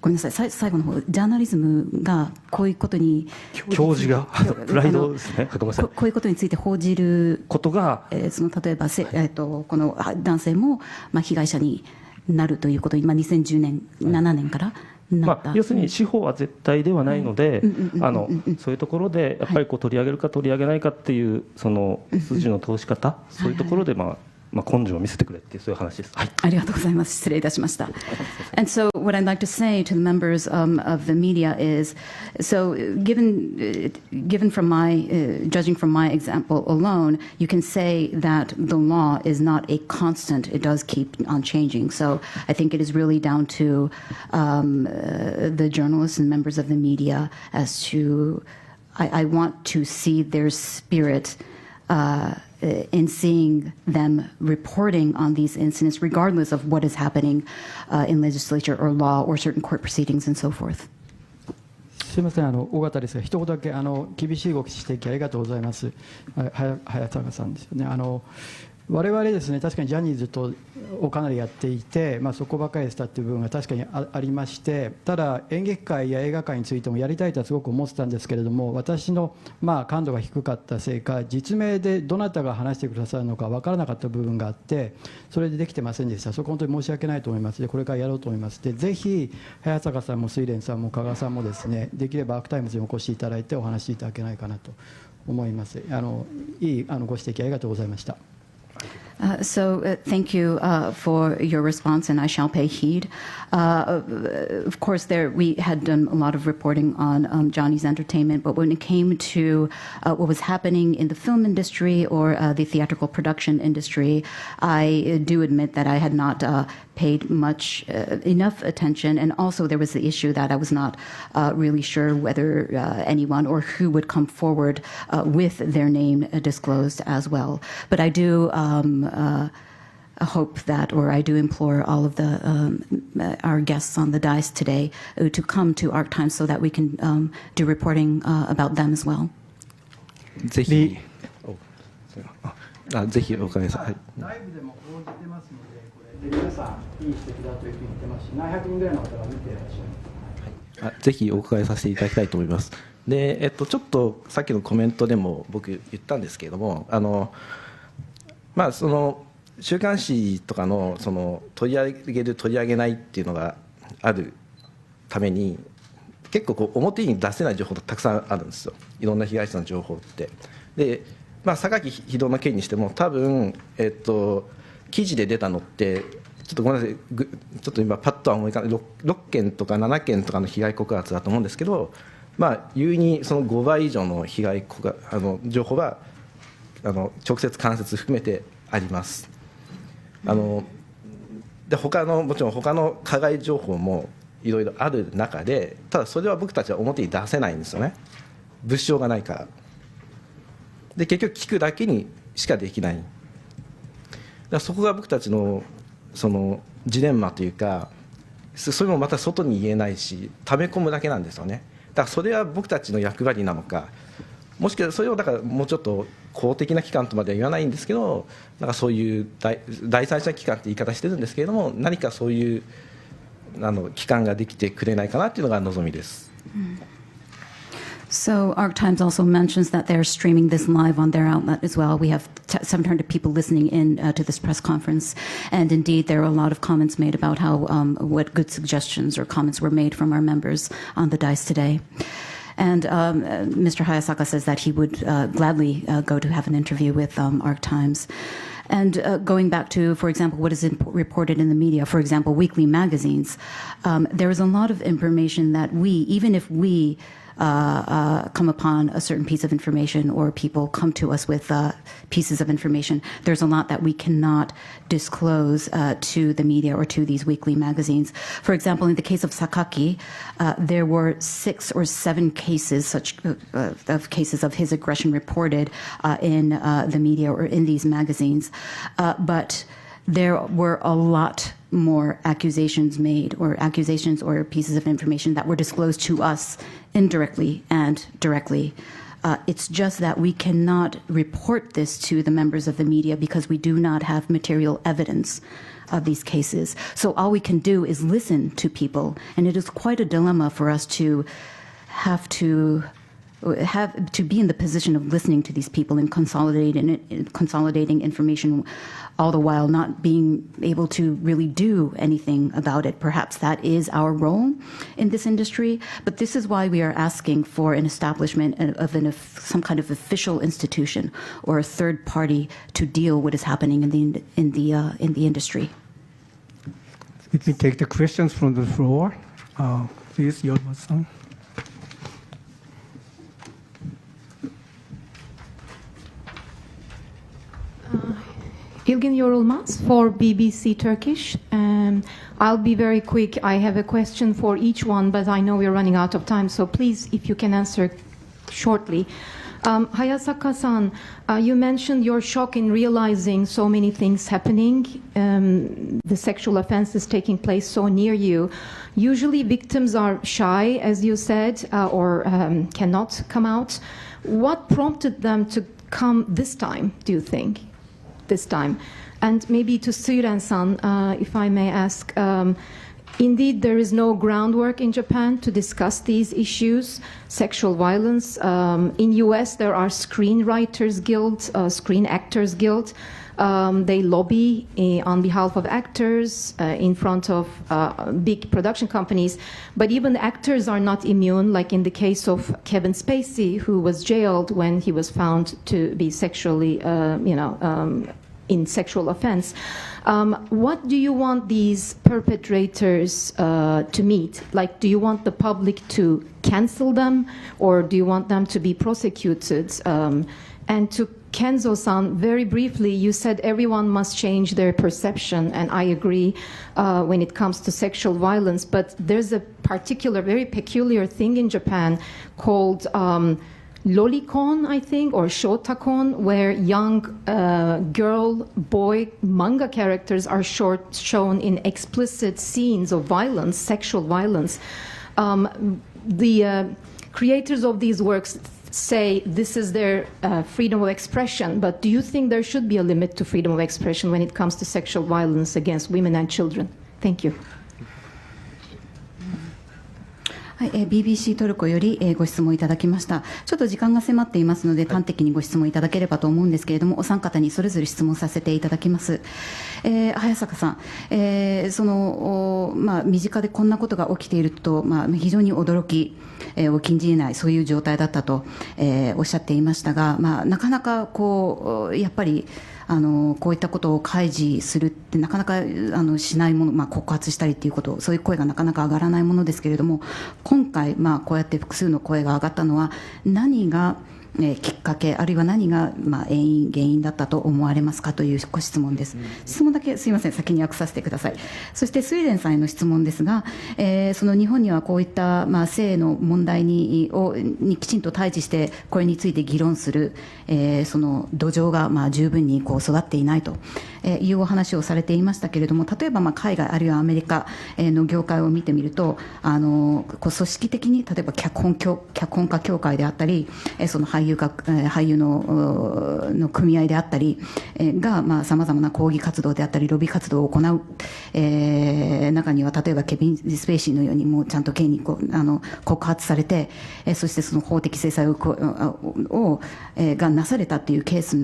ごめんなさい、最後の方、ジャーナリズムがこういうことに教授がプライドですね、ごめんなさい、こういうことについて報じることが、その例えばこの男性も被害者になるということに、2010年、7年からなった、要するに司法は絶対ではないので、そういうところでやっぱり取り上げるか取り上げないかっていうその筋の通し方、そういうところで根性を見せてくれっていうそういう話です。はい。ありがとうございます。失礼いたしました。And so what I'd like to say to the members of the media is, so given from my judging from my example alone, you can say that the law is not a constant. It does keep on changing. So I think it is really down to the journalists and members of the media as to I want to see their spirit in seeing them reporting on these incidents, regardless of what is happening in legislature or law or certain court proceedings and so forth. すみません、尾形ですが、一言だけ厳しいご指摘ありがとうございます。早坂さんですよね。我々ですね、確かにジャニーズとをかなりやっていて、そこばかりでしたっていう部分が確かに ありまして、ただ演劇界や映画界についてもやりたいとはすごく思ってたんですけれども、私の感度が低かったせいか、実名でどなたが話してくださるのか分からなかった部分があって、それでできてませんでした。そこ本当に申し訳ないと思います。でこれからやろうと思います。でぜひ早坂さんも睡蓮さんも加賀さんもですね、できればアークタイムズにお越しいただいてお話しいただけないかなと思います。いいご指摘ありがとうございました。Thank you for your response, and I shall pay heed. Of course, we had done a lot of reporting on Johnny's entertainment, but when it came to what was happening in the film industry or the theatrical production industry, I do admit that I had not paid enough attention, and also there was the issue that I was not really sure whether anyone or who would come forward with their name disclosed as well. But I do hope that, or I do implore all of our guests on the dais today to come to Arc Times so that we can do reporting about them as well. ぜひお伺いください。ライブでも報じてますので、これ皆さんいい指摘だというふうに言ってますし、何百人ぐらいの方が見ていらっしゃいます。ぜひお伺いさせていただきたいと思います。で、ちょっとさっきのコメントでも僕言ったんですけれども、その週刊誌とかのその取り上げる取り上げないっていうのがあるために、結構表に出せない情報がたくさんあるんですよ、いろんな被害者の情報って。で、榊秀夫の件にしても多分、記事で出たのってちょっとごめんなさい、ちょっと今パッとは思い浮かんない6件とか7件とかの被害告発だと思うんですけど、優にその5倍以上の被害情報は直接間接含めてあります。でもちろん他の加害情報もいろいろある中で、ただそれは僕たちは表に出せないんですよね、物証がないから。で結局聞くだけにしかできない。だからそこが僕たちのそのジレンマというか、それもまた外に言えないし溜め込むだけなんですよね。だからそれは僕たちの役割なのか、もしくはそれをだからもうちょっと公的な機関とまでは言わないんですけど、なんかそういう第三者機関って言い方してるんですけれども、何かそういう機関ができてくれないかなっていうのが望みです。So Arc Times also mentions that they're streaming this live on their outlet as well. We have 700 people listening in to this press conference. And indeed, there are a lot of comments made about how what good suggestions or comments were made from our members on the dais today. And Mr. Hayasaka says that he would gladly go to have an interview with Arc Times. And going back to, for example, what is reported in the media, for example, weekly magazines, there is a lot of information that even if we come upon a certain piece of information or people come to us with pieces of information, there's a lot that we cannot disclose to the media or to these weekly magazines. For example, in the case of Sakaki, there were 6 or 7 cases of cases of his aggression reported in the media or in these magazines, but there were a lot more accusations made or pieces of information that were disclosed to us indirectly and directly. It's just that we cannot report this to the members of the media because we do not have material evidence of these cases. So all we can do is listen to people, and it is quite a dilemma for us to have to be in the position of listening to these people and consolidating information, all the while not being able to really do anything about it. Perhaps that is our role in this industry, but this is why we are asking for an establishment of some kind of official institution or a third party to deal with what is happening in the industry. Let me take the questions from the floor. Please, Yoruma-san. Ilgin Yorulmaz for BBC Turkish. I'll be very quick. I have a question for each one, but I know we're running out of time, so please, if you can answer shortly. Hayasaka-san, you mentioned your shock in realizing so many things happening, the sexual offenses taking place so near you. Usually victims are shy, as you said, or cannot come out. What prompted them to come this time, do you think? This time. And maybe to Suiren-san, if I may ask, indeed there is no groundwork in Japan to discuss these issues, sexual violence. In US there are Screenwriters Guild, Screen Actors Guild. They lobby on behalf of actors in front of big production companies, but even actors are not immune, like in the case of Kevin Spacey, who was jailed when he was found to be sexually, in sexual offense. What do you want these perpetrators to meet? Like, do you want the public to cancel them, or do you want them to be prosecuted? And to Kenzo-san, very briefly, you said everyone must change their perception, and I agree when it comes to sexual violence, but there's a particular, very peculiar thing in Japan called lolicon, I think, or shotakon, where young girl-boy manga characters are shown in explicit scenes of violence, sexual violence. The creators of these works say this is their freedom of expression, but do you think there should be a limit to freedom of expression when it comes to sexual violence against women and children? Thank you. はい、BBC トルコより、ご質問いただきました。ちょっと時間が迫っていますので端的にご質問いただければと思うんですけれども、お三方にそれぞれ質問させていただきます。早坂さん、身近でこんなことが起きていると、非常に驚きを禁じ得ない、そういう状態だったと、おっしゃっていましたが、なかなかやっぱりこういったことを開示するってなかなかしないもの、告発したりっていうこと、そういう声がなかなか上がらないものですけれども、今回、こうやって複数の声が上がったのは何がきっかけ、あるいは何が原因だったと思われますかというご質問です。質問だけすいません、先に訳させてください。そしてスウィーデンさんへの質問ですが、その日本にはこういった性の問題にきちんと対峙してこれについて議論する、その土壌が十分に育っていないと。いうお話をされていましたけれども、例えば海外あるいはアメリカの業界を見てみると、組織的に例えば脚本家協会であったり、その俳優の組合であったりがさまざまな抗議活動であったりロビー活動を行う、中には例えばケビン・スペイシーのようにもうちゃんと刑に告発されて、そしてその法的制裁がなされたというケース、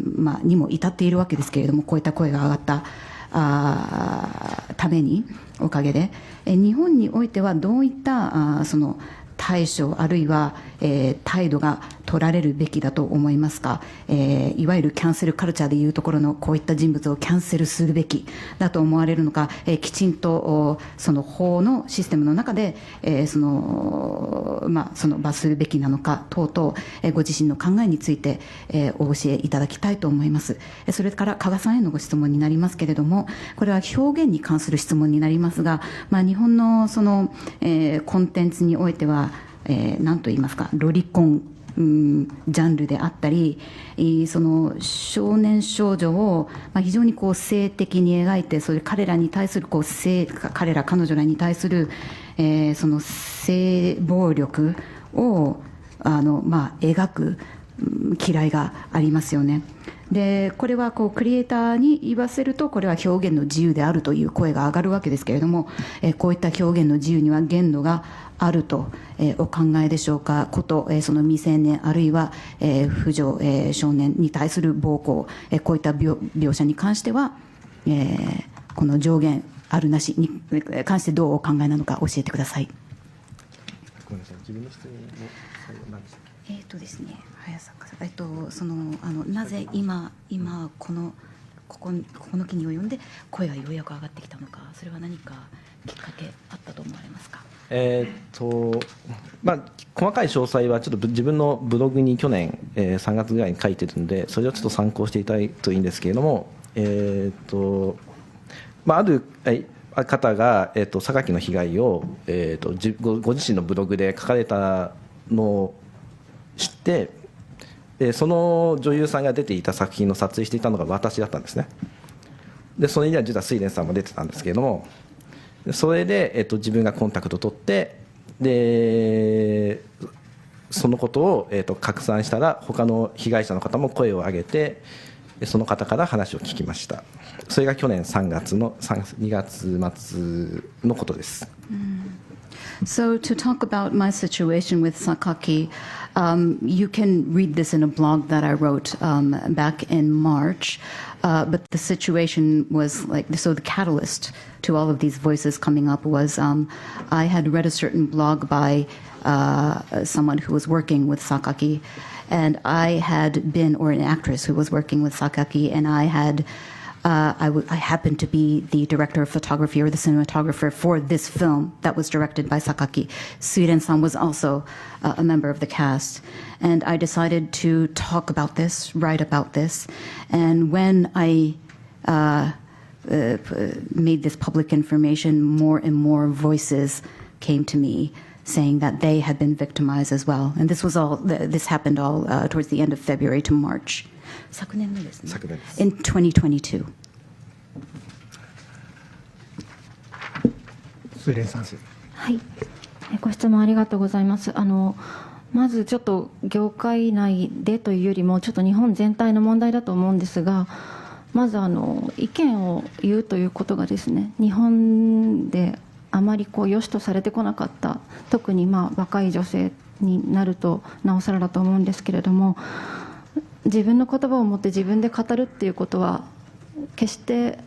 にも至っているわけですけれども、こういった声が上がったためにおかげで、日本においてはどういったその対処あるいは、態度が取られるべきだと思いますか。いわゆるキャンセルカルチャーでいうところのこういった人物をキャンセルするべきだと思われるのか、きちんとその法のシステムの中で、その罰するべきなのか等々、ご自身の考えについて、お教えいただきたいと思います。それから加賀さんへのご質問になりますけれども、これは表現に関する質問になりますが、日本のその、コンテンツにおいては何と言いますか、ロリコン、ジャンルであったり、その少年少女を非常に性的に描いて、それ彼らに対する彼女らに対する、その性暴力を描く嫌いがありますよね。でこれはクリエイターに言わせると、これは表現の自由であるという声が上がるわけですけれども、こういった表現の自由には限度があると、お考えでしょうか。その未成年あるいは、婦女、少年に対する暴行、こういった描写に関しては、この上限あるなしに関してどうお考えなのか教えてください。ごめんなさい、自分の質問の最後何でしたっけ。ですね、早坂さん、なぜ今この機に及んで声がようやく上がってきたのか、それは何かきっかけあったと思われますか。細かい詳細はちょっと自分のブログに去年、3月ぐらいに書いてるので、それをちょっと参考していただくといいんですけれども、ある方が、榊の被害を、ご自身のブログで書かれたのを知って、その女優さんが出ていた作品の撮影していたのが私だったんですね。でそれには実は睡蓮さんも出てたんですけれども、それで、自分がコンタクトを取って、でそのことを、拡散したら他の被害者の方も声を上げて、その方から話を聞きました。それが去年2月末のことです。So to talk about my situation with Sakaki, you can read this in a blog that I wrote back in March. But the situation was so the catalyst to all of these voices coming up was I had read a certain blog by someone who was working with Sakaki, and I had been, or an actress who was working with Sakaki, and I happened to be the director of photography or the cinematographer for this film that was directed by Sakaki. Suiren-san was also a member of the cast. And I decided to talk about this, write about this. And when I made this public information, more and more voices came to me saying that they had been victimized as well. And this happened all towards the end of February to March. 昨年ですね。In 2022. 睡蓮さん。はい、ご質問ありがとうございます。まずちょっと業界内でというよりもちょっと日本全体の問題だと思うんですが、まず意見を言うということがですね、日本であまり良しとされてこなかった、特に若い女性になるとなおさらだと思うんですけれども、自分の言葉を持って自分で語るっていうことは決して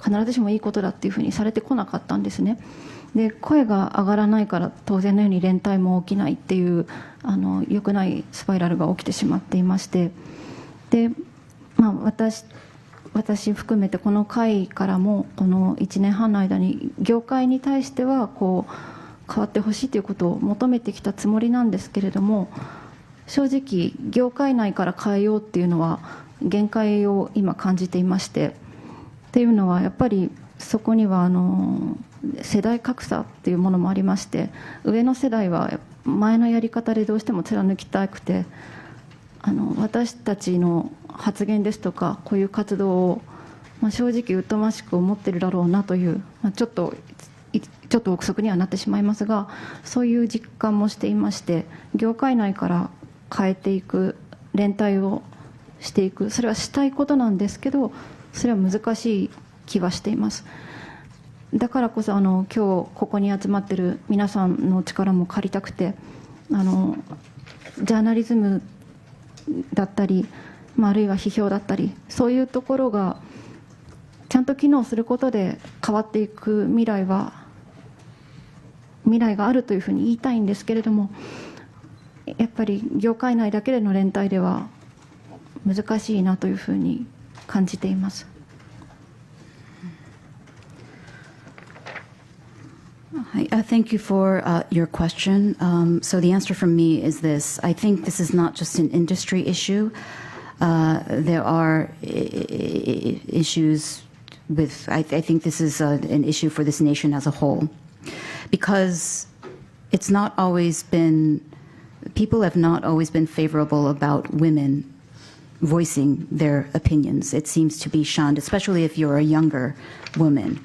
必ずしもいいことだっていうふうにされてこなかったんですね。で声が上がらないから当然のように連帯も起きないっていう良くないスパイラルが起きてしまっていまして、で、私含めてこの会からもこの1年半の間に業界に対しては変わってほしいということを求めてきたつもりなんですけれども、正直業界内から変えようっていうのは限界を今感じていまして、っていうのはやっぱりそこには世代格差っていうものもありまして、上の世代は前のやり方でどうしても貫きたくて、私たちの発言ですとかこういう活動を、正直疎ましく思ってるだろうなという、ちょっと憶測にはなってしまいますが、そういう実感もしていまして、業界内から変えていく、連帯をしていく、それはしたいことなんですけど、それは難しい気はしています。だからこそ今日ここに集まっている皆さんの力も借りたくて、ジャーナリズムだったり、あるいは批評だったり、そういうところがちゃんと機能することで変わっていく未来があるというふうに言いたいんですけれども、やっぱり業界内だけでの連帯では難しいなというふうに感じています。Hi, thank you for your question. So the answer from me is this. I think this is not just an industry issue. There are issues with, I think this is an issue for this nation as a whole. Because it's not always been, people have not always been favorable about women voicing their opinions. It seems to be shunned, especially if you're a younger woman.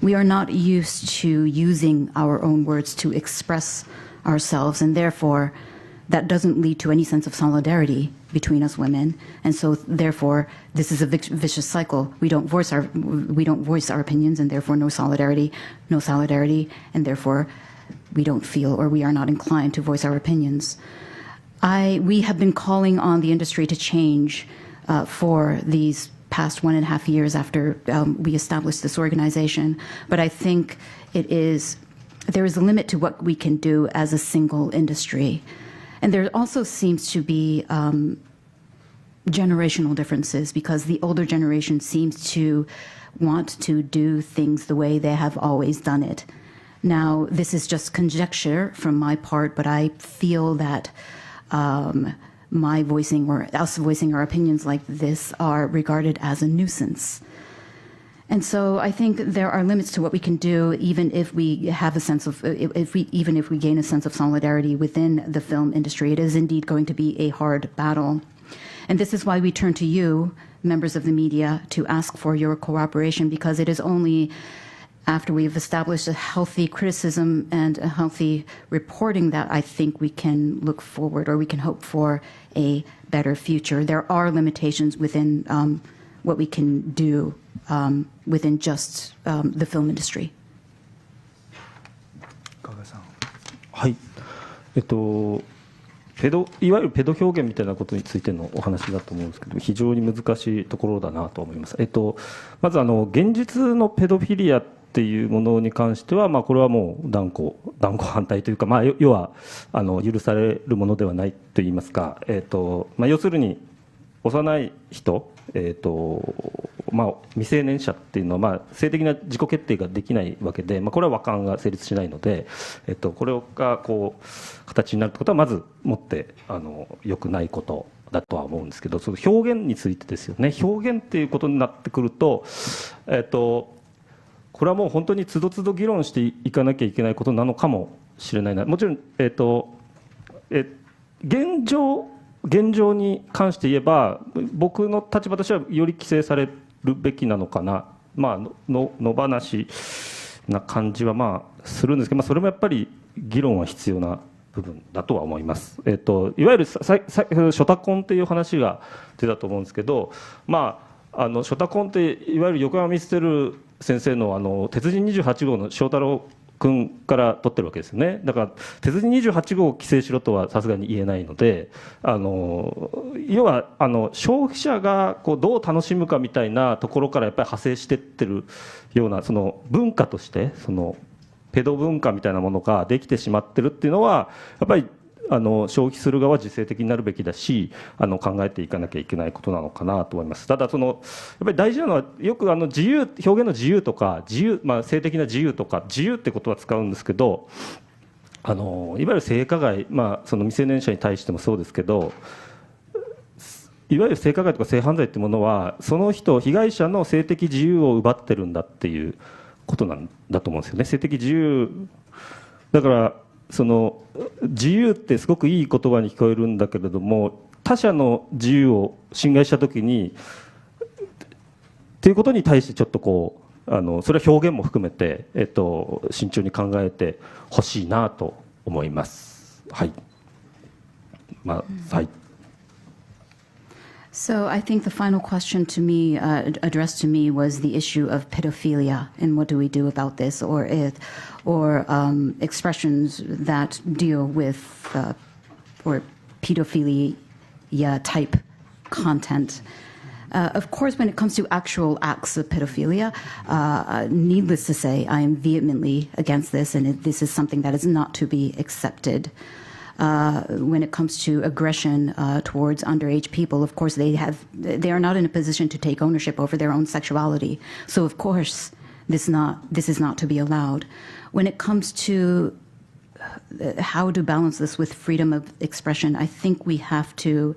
We are not used to using our own words to express ourselves, and therefore that doesn't lead to any sense of solidarity between us women. And so therefore this is a vicious cycle. We don't voice our opinions, and therefore no solidarity, and therefore we don't feel, or we are not inclined to voice our opinions. We have been calling on the industry to change for these past 1.5 years after we established this organization. But I think there is a limit to what we can do as a single industry. And there also seems to be generational differences, because the older generation seems to want to do things the way they have always done it. Now, this is just conjecture from my part, but I feel that my voicing, or us voicing our opinions like this, are regarded as a nuisance. And so I think there are limits to what we can do, even if we have a sense of, even if we gain a sense of solidarity within the film industry. It is indeed going to be a hard battle. And this is why we turn to you, members of the media, to ask for your cooperation, because it is only after we've established a healthy criticism and a healthy reporting that I think we can look forward, or we can hope for a better future. There are limitations within what we can do within just the film industry. はい。いわゆるペド表現みたいなことについてのお話だと思うんですけど、非常に難しいところだなと思います。まず現実のペドフィリアっていうものに関しては、これはもう断固反対というか、要は許されるものではないといいますか、要するに幼い人、未成年者っていうのは、性的な自己決定ができないわけで、これは和解が成立しないので、これがこう形になることはまずもって良くないことだとは思うんですけど、その表現についてですよね。表現っていうことになってくると、これはもう本当につどつど議論していかなきゃいけないことなのかもしれないな。もちろん、現状に関して言えば、僕の立場としてはより規制されるべきなのかな、野放しな感じはするんですけど、それもやっぱり議論は必要な部分だとは思います。いわゆるショタコンという話が出たと思うんですけど、ショタコンっていわゆる横山光輝先生の鉄人28号の翔太郎君から取ってるわけですよね。だから鉄人28号を規制しろとはさすがに言えないので、要は消費者がどう楽しむかみたいなところからやっぱり派生していってるような、その文化としてそのペド文化みたいなものができてしまってるっていうのは、やっぱり消費する側は自制的になるべきだし、考えていかなきゃいけないことなのかなと思います。ただやっぱり大事なのは、よく表現の自由とか性的な自由とか自由ってことは使うんですけど、いわゆる性加害、その未成年者に対してもそうですけど、いわゆる性加害とか性犯罪ってものは、その人被害者の性的自由を奪ってるんだっていうことなんだと思うんですよね。性的自由だから、その自由ってすごくいい言葉に聞こえるんだけれども、他者の自由を侵害したときにっていうことに対してちょっとこうそれは表現も含めて、慎重に考えてほしいなと思います。はい。はい。So I think the final question to me, addressed to me, was the issue of pedophilia and what do we do about this, or expressions that deal with or pedophilia type content. Of course, when it comes to actual acts of pedophilia, needless to say, I am vehemently against this, and this is something that is not to be accepted. When it comes to aggression towards underage people, of course, they are not in a position to take ownership over their own sexuality. So, of course, this is not to be allowed. When it comes to how to balance this with freedom of expression, I think we have to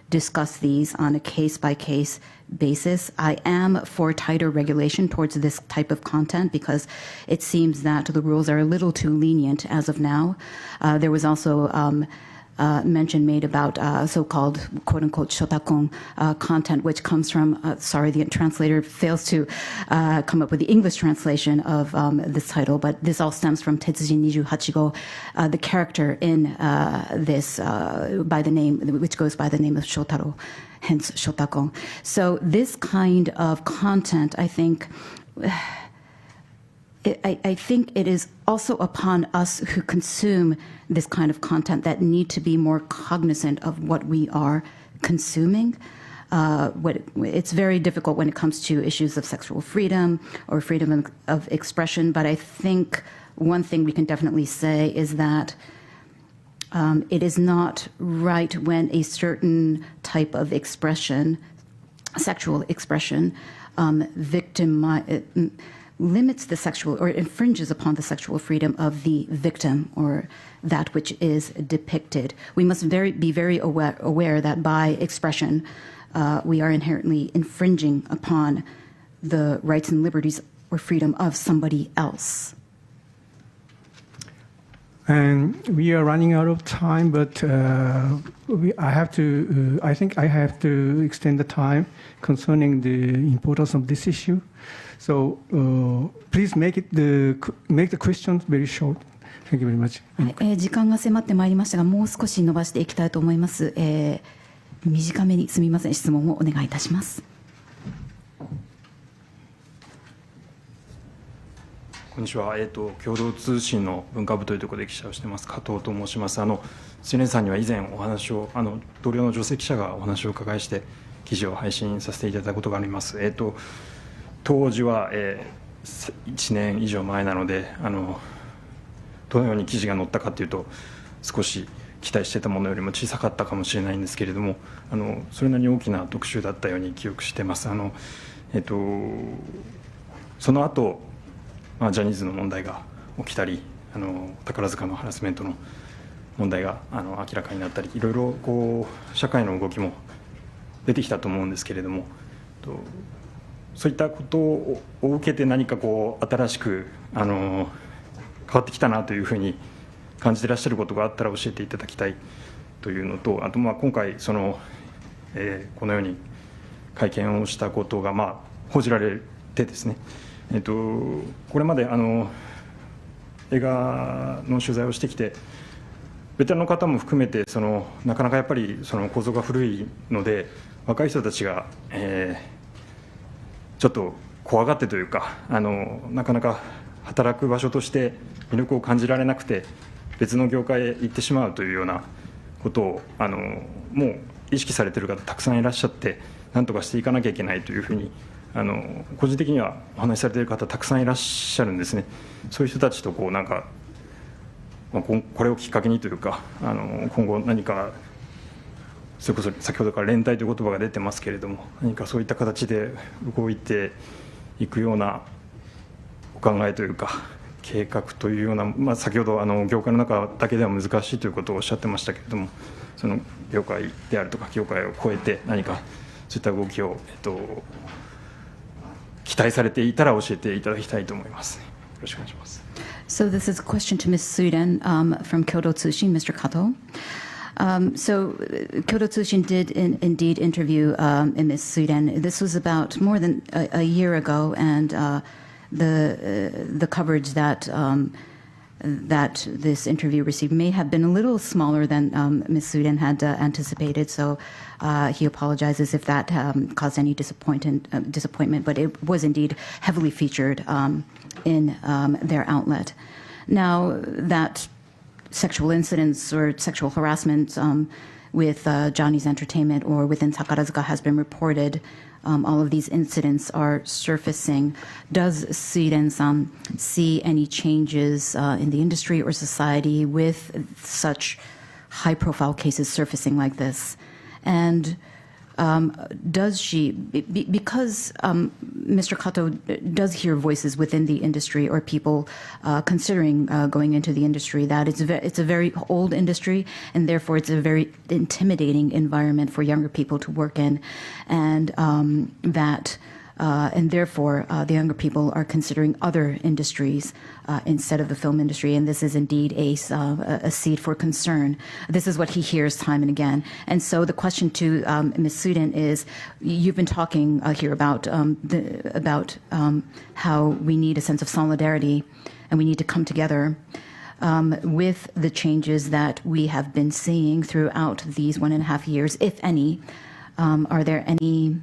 discuss these on a case-by-case basis. I am for tighter regulation towards this type of content because it seems that the rules are a little too lenient as of now. There was also mention made about so-called quote-unquote shotakon content, which comes from, sorry, the translator fails to come up with the English translation of this title, but this all stems from Tetsujin 28go, the character in this by the name, which goes by the name of Shotaro, hence shotakon. So this kind of content, I think it is also upon us who consume this kind of content that need to be more cognizant of what we are consuming. It's very difficult when it comes to issues of sexual freedom or freedom of expression, but I think one thing we can definitely say is that it is not right when a certain type of expression, sexual expression, limits the sexual or infringes upon the sexual freedom of the victim or that which is depicted. We must be very aware that by expression, we are inherently infringing upon the rights and liberties or freedom of somebody else. And we are running out of time, but I think I have to extend the time concerning the importance of this issue. So please make the questions very short. Thank you very much. 時間が迫ってまいりましたが、もう少し伸ばしていきたいと思います。短めにすみません、質問をお願いいたします。こんにちは、共同通信の文化部というところで記者をしています加藤と申します。水蓮さんには以前お話を同僚の女性記者がお話を伺いして記事を配信させていただいたことがあります。当時は、1年以上前なのでどのように記事が載ったかというと少し期待していたものよりも小さかったかもしれないんですけれどもそれなりに大きな特集だったように記憶しています。その後ジャニーズの問題が起きたり宝塚のハラスメントの問題が明らかになったりいろいろこう社会の動きも出てきたと思うんですけれどもそういったことを受けて何かこう新しく変わってきたなというふうに感じていらっしゃることがあったら教えていただきたいというのとあと今回このように会見をしたことが報じられてですねこれまで映画の取材をしてきてベテランの方も含めてなかなかやっぱり構造が古いので若い人たちが、ちょっと怖がってというかなかなか働く場所として魅力を感じられなくて別の業界へ行ってしまうというようなことをもう意識されている方たくさんいらっしゃって何とかしていかなきゃいけないというふうに個人的にはお話しされている方たくさんいらっしゃるんですね。そういう人たちとこれをきっかけにというか今後何かそれこそ先ほどから連帯という言葉が出てますけれども何かそういった形で動いていくようなお考えというか計画というような、先ほど業界の中だけでは難しいということをおっしゃってましたけれどもその業界であるとか業界を超えて何かそういった動きを、期待されていたら教えていただきたいと思います。よろしくお願いします。So this is a question to Ms. Suiren from Kyoto Tsushin, Mr. Kato. So Kyoto Tsushin did indeed interview Ms. Suiren. This was about more than a year ago, and the coverage that that this interview received may have been a little smaller than Ms. Suiren had anticipated. So he apologizes if that caused any disappointment, but it was indeed heavily featured in their outlet. Now, that sexual incidents or sexual harassment with Johnny's Entertainment or within Takarazuka has been reported. All of these incidents are surfacing. Does Suiren-san see any changes in the industry or society with such high-profile cases surfacing like this? And does she, because Mr. Kato does hear voices within the industry or people considering going into the industry, that it's a very old industry, and therefore it's a very intimidating environment for younger people to work in, and and therefore the younger people are considering other industries instead of the film industry, and this is indeed a seed for concern. This is what he hears time and again. And so the question to Ms. Suiren is, you've been talking here about how we need a sense of solidarity and we need to come together with the changes that we have been seeing throughout these 1.5 years, if any. Are there any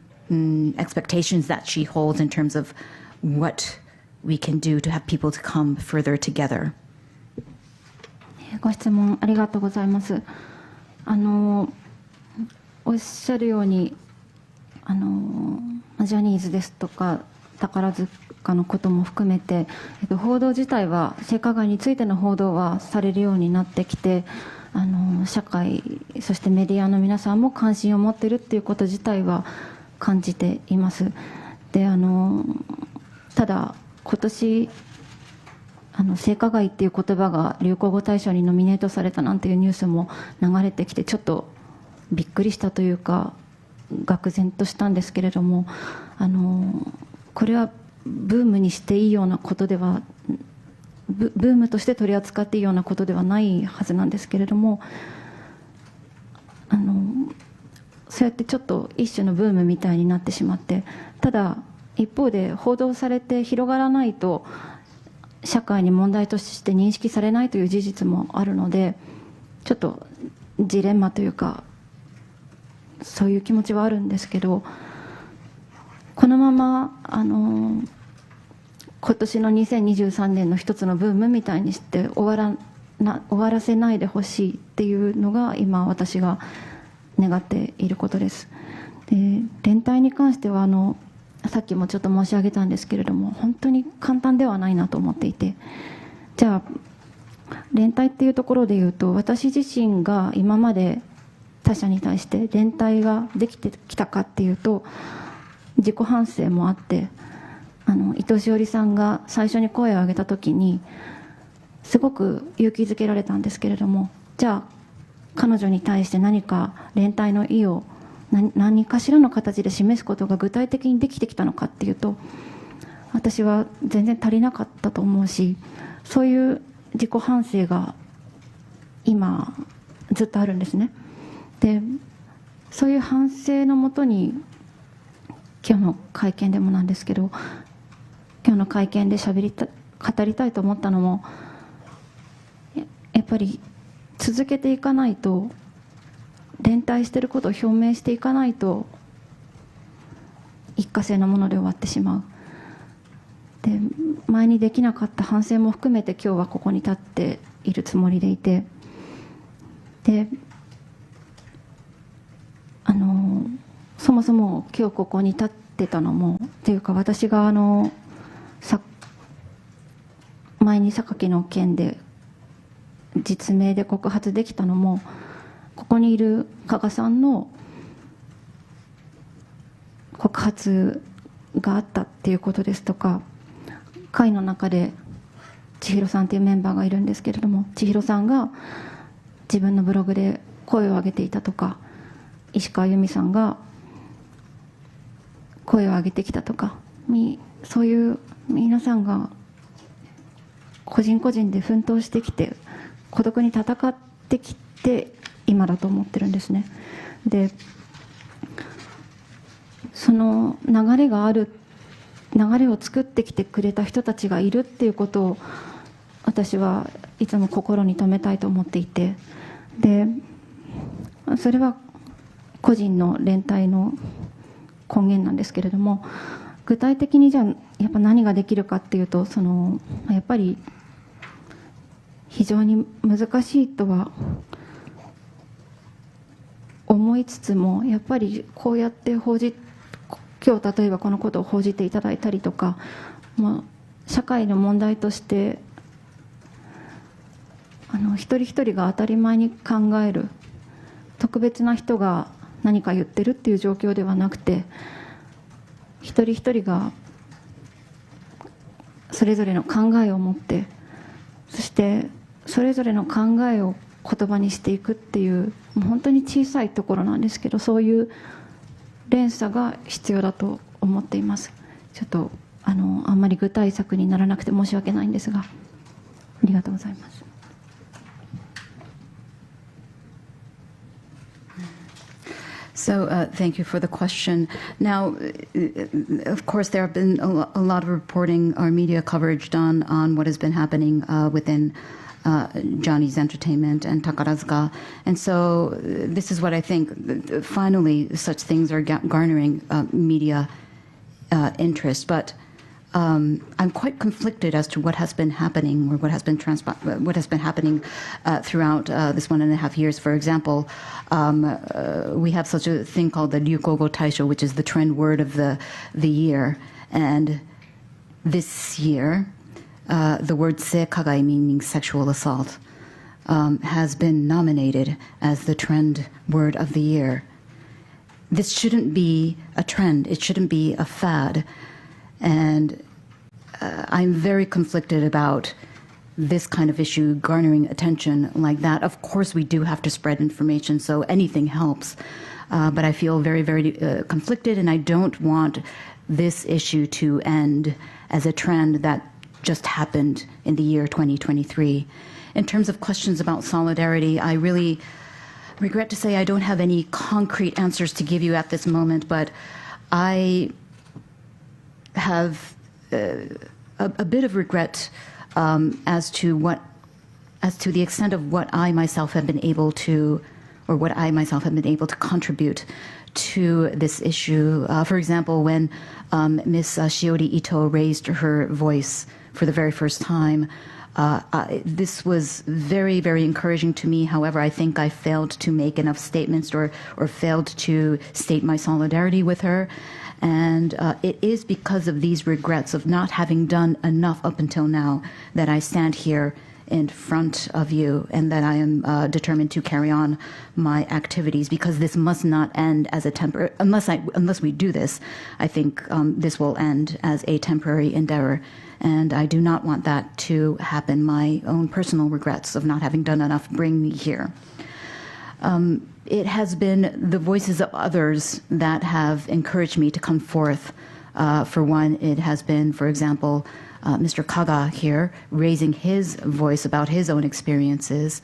expectations that she holds in terms of what we can do to have people to come further together? ご質問ありがとうございます。おっしゃるようにジャニーズですとか宝塚のことも含めて、報道自体は性加害についての報道はされるようになってきて、社会そしてメディアの皆さんも関心を持っているっていうこと自体は感じています。でただ今年性加害っていう言葉が流行語大賞にノミネートされたなんていうニュースも流れてきて、ちょっとびっくりしたというか愕然としたんですけれども、これはブームにしていいようなことではブームとして取り扱っていいようなことではないはずなんですけれども、そうやってちょっと一種のブームみたいになってしまって、ただ一方で報道されて広がらないと社会に問題として認識されないという事実もあるので、ちょっとジレンマというかそういう気持ちはあるんですけど、このまま今年の2023年の一つのブームみたいにして終わらせないでほしいっていうのが今私が願っていることです。で連帯に関してはさっきもちょっと申し上げたんですけれども、本当に簡単ではないなと思っていて、じゃあ連帯っていうところでいうと、私自身が今まで他者に対して連帯ができてきたかっていうと、自己反省もあって、伊藤詩織さんが最初に声を上げた時にすごく勇気づけられたんですけれども、じゃあ彼女に対して何か連帯の意を何かしらの形で示すことが具体的にできてきたのかっていうと、私は全然足りなかったと思うし、そういう自己反省が今ずっとあるんですね。でそういう反省のもとに今日の会見でもなんですけど、今日の会見で語りたいと思ったのも、やっぱり続けていかないと、連帯していることを表明していかないと一過性のもので終わってしまう。で前にできなかった反省も含めて今日はここに立っているつもりでいて、でそもそも今日ここに立ってたのもっていうか、私が前に榊の件で実名で告発できたのも、ここにいる加賀さんの告発があったっていうことですとか、会の中で千尋さんというメンバーがいるんですけれども、千尋さんが自分のブログで声を上げていたとか、石川由美さんが声を上げてきたとか、そういう皆さんが個人個人で奮闘してきて孤独に戦っってきて今だと思ってるんですね。で、その流れがある、流れを作ってきてくれた人たちがいるっていうことを私はいつも心に留めたいと思っていて、でそれは個人の連帯の根源なんですけれども、具体的にじゃあやっぱ何ができるかっていうと、やっぱり非常に難しいとは思いつつも、やっぱりこうやって今日例えばこのことを報じていただいたりとか、社会の問題として一人一人が当たり前に考える、特別な人が何か言ってるっていう状況ではなくて、一人一人がそれぞれの考えを持って、そしてそれぞれの考えを言葉にしていくっていう、もう本当に小さいところなんですけど、そういう連鎖が必要だと思っています。ちょっとあんまり具体策にならなくて申し訳ないんですが、ありがとうございます。So thank you for the question. Now, of course, there have been a lot of reporting or media coverage done on what has been happening within Johnny's Entertainment and Takarazuka. And so this is what I think. Finally, such things are garnering media interest. But I'm quite conflicted as to what has been happening, or what has been happening throughout this 1.5 years. For example, we have such a thing called the Ryukogo Taisho, which is the trend word of the year. And this year, the word sei kagai, meaning sexual assault, has been nominated as the trend word of the year. This shouldn't be a trend. It shouldn't be a fad. And I'm very conflicted about this kind of issue garnering attention like that. Of course, we do have to spread information, so anything helps. But I feel very, very conflicted, and I don't want this issue to end as a trend that just happened in the year 2023. In terms of questions about solidarity, I really regret to say I don't have any concrete answers to give you at this moment, but I have a bit of regret as to the extent of what I myself have been able to, or what I myself have been able to contribute to this issue. For example, when Ms. Shiori Ito raised her voice for the very first time, this was very, very encouraging to me. However, I think I failed to make enough statements or failed to state my solidarity with her. And it is because of these regrets of not having done enough up until now that I stand here in front of you, and that I am determined to carry on my activities, because this must not end as a temporary, unless we do this, I think this will end as a temporary endeavor. And I do not want that to happen. My own personal regrets of not having done enough bring me here. It has been the voices of others that have encouraged me to come forth. For one, it has been, for example, Mr. Kaga here raising his voice about his own experiences,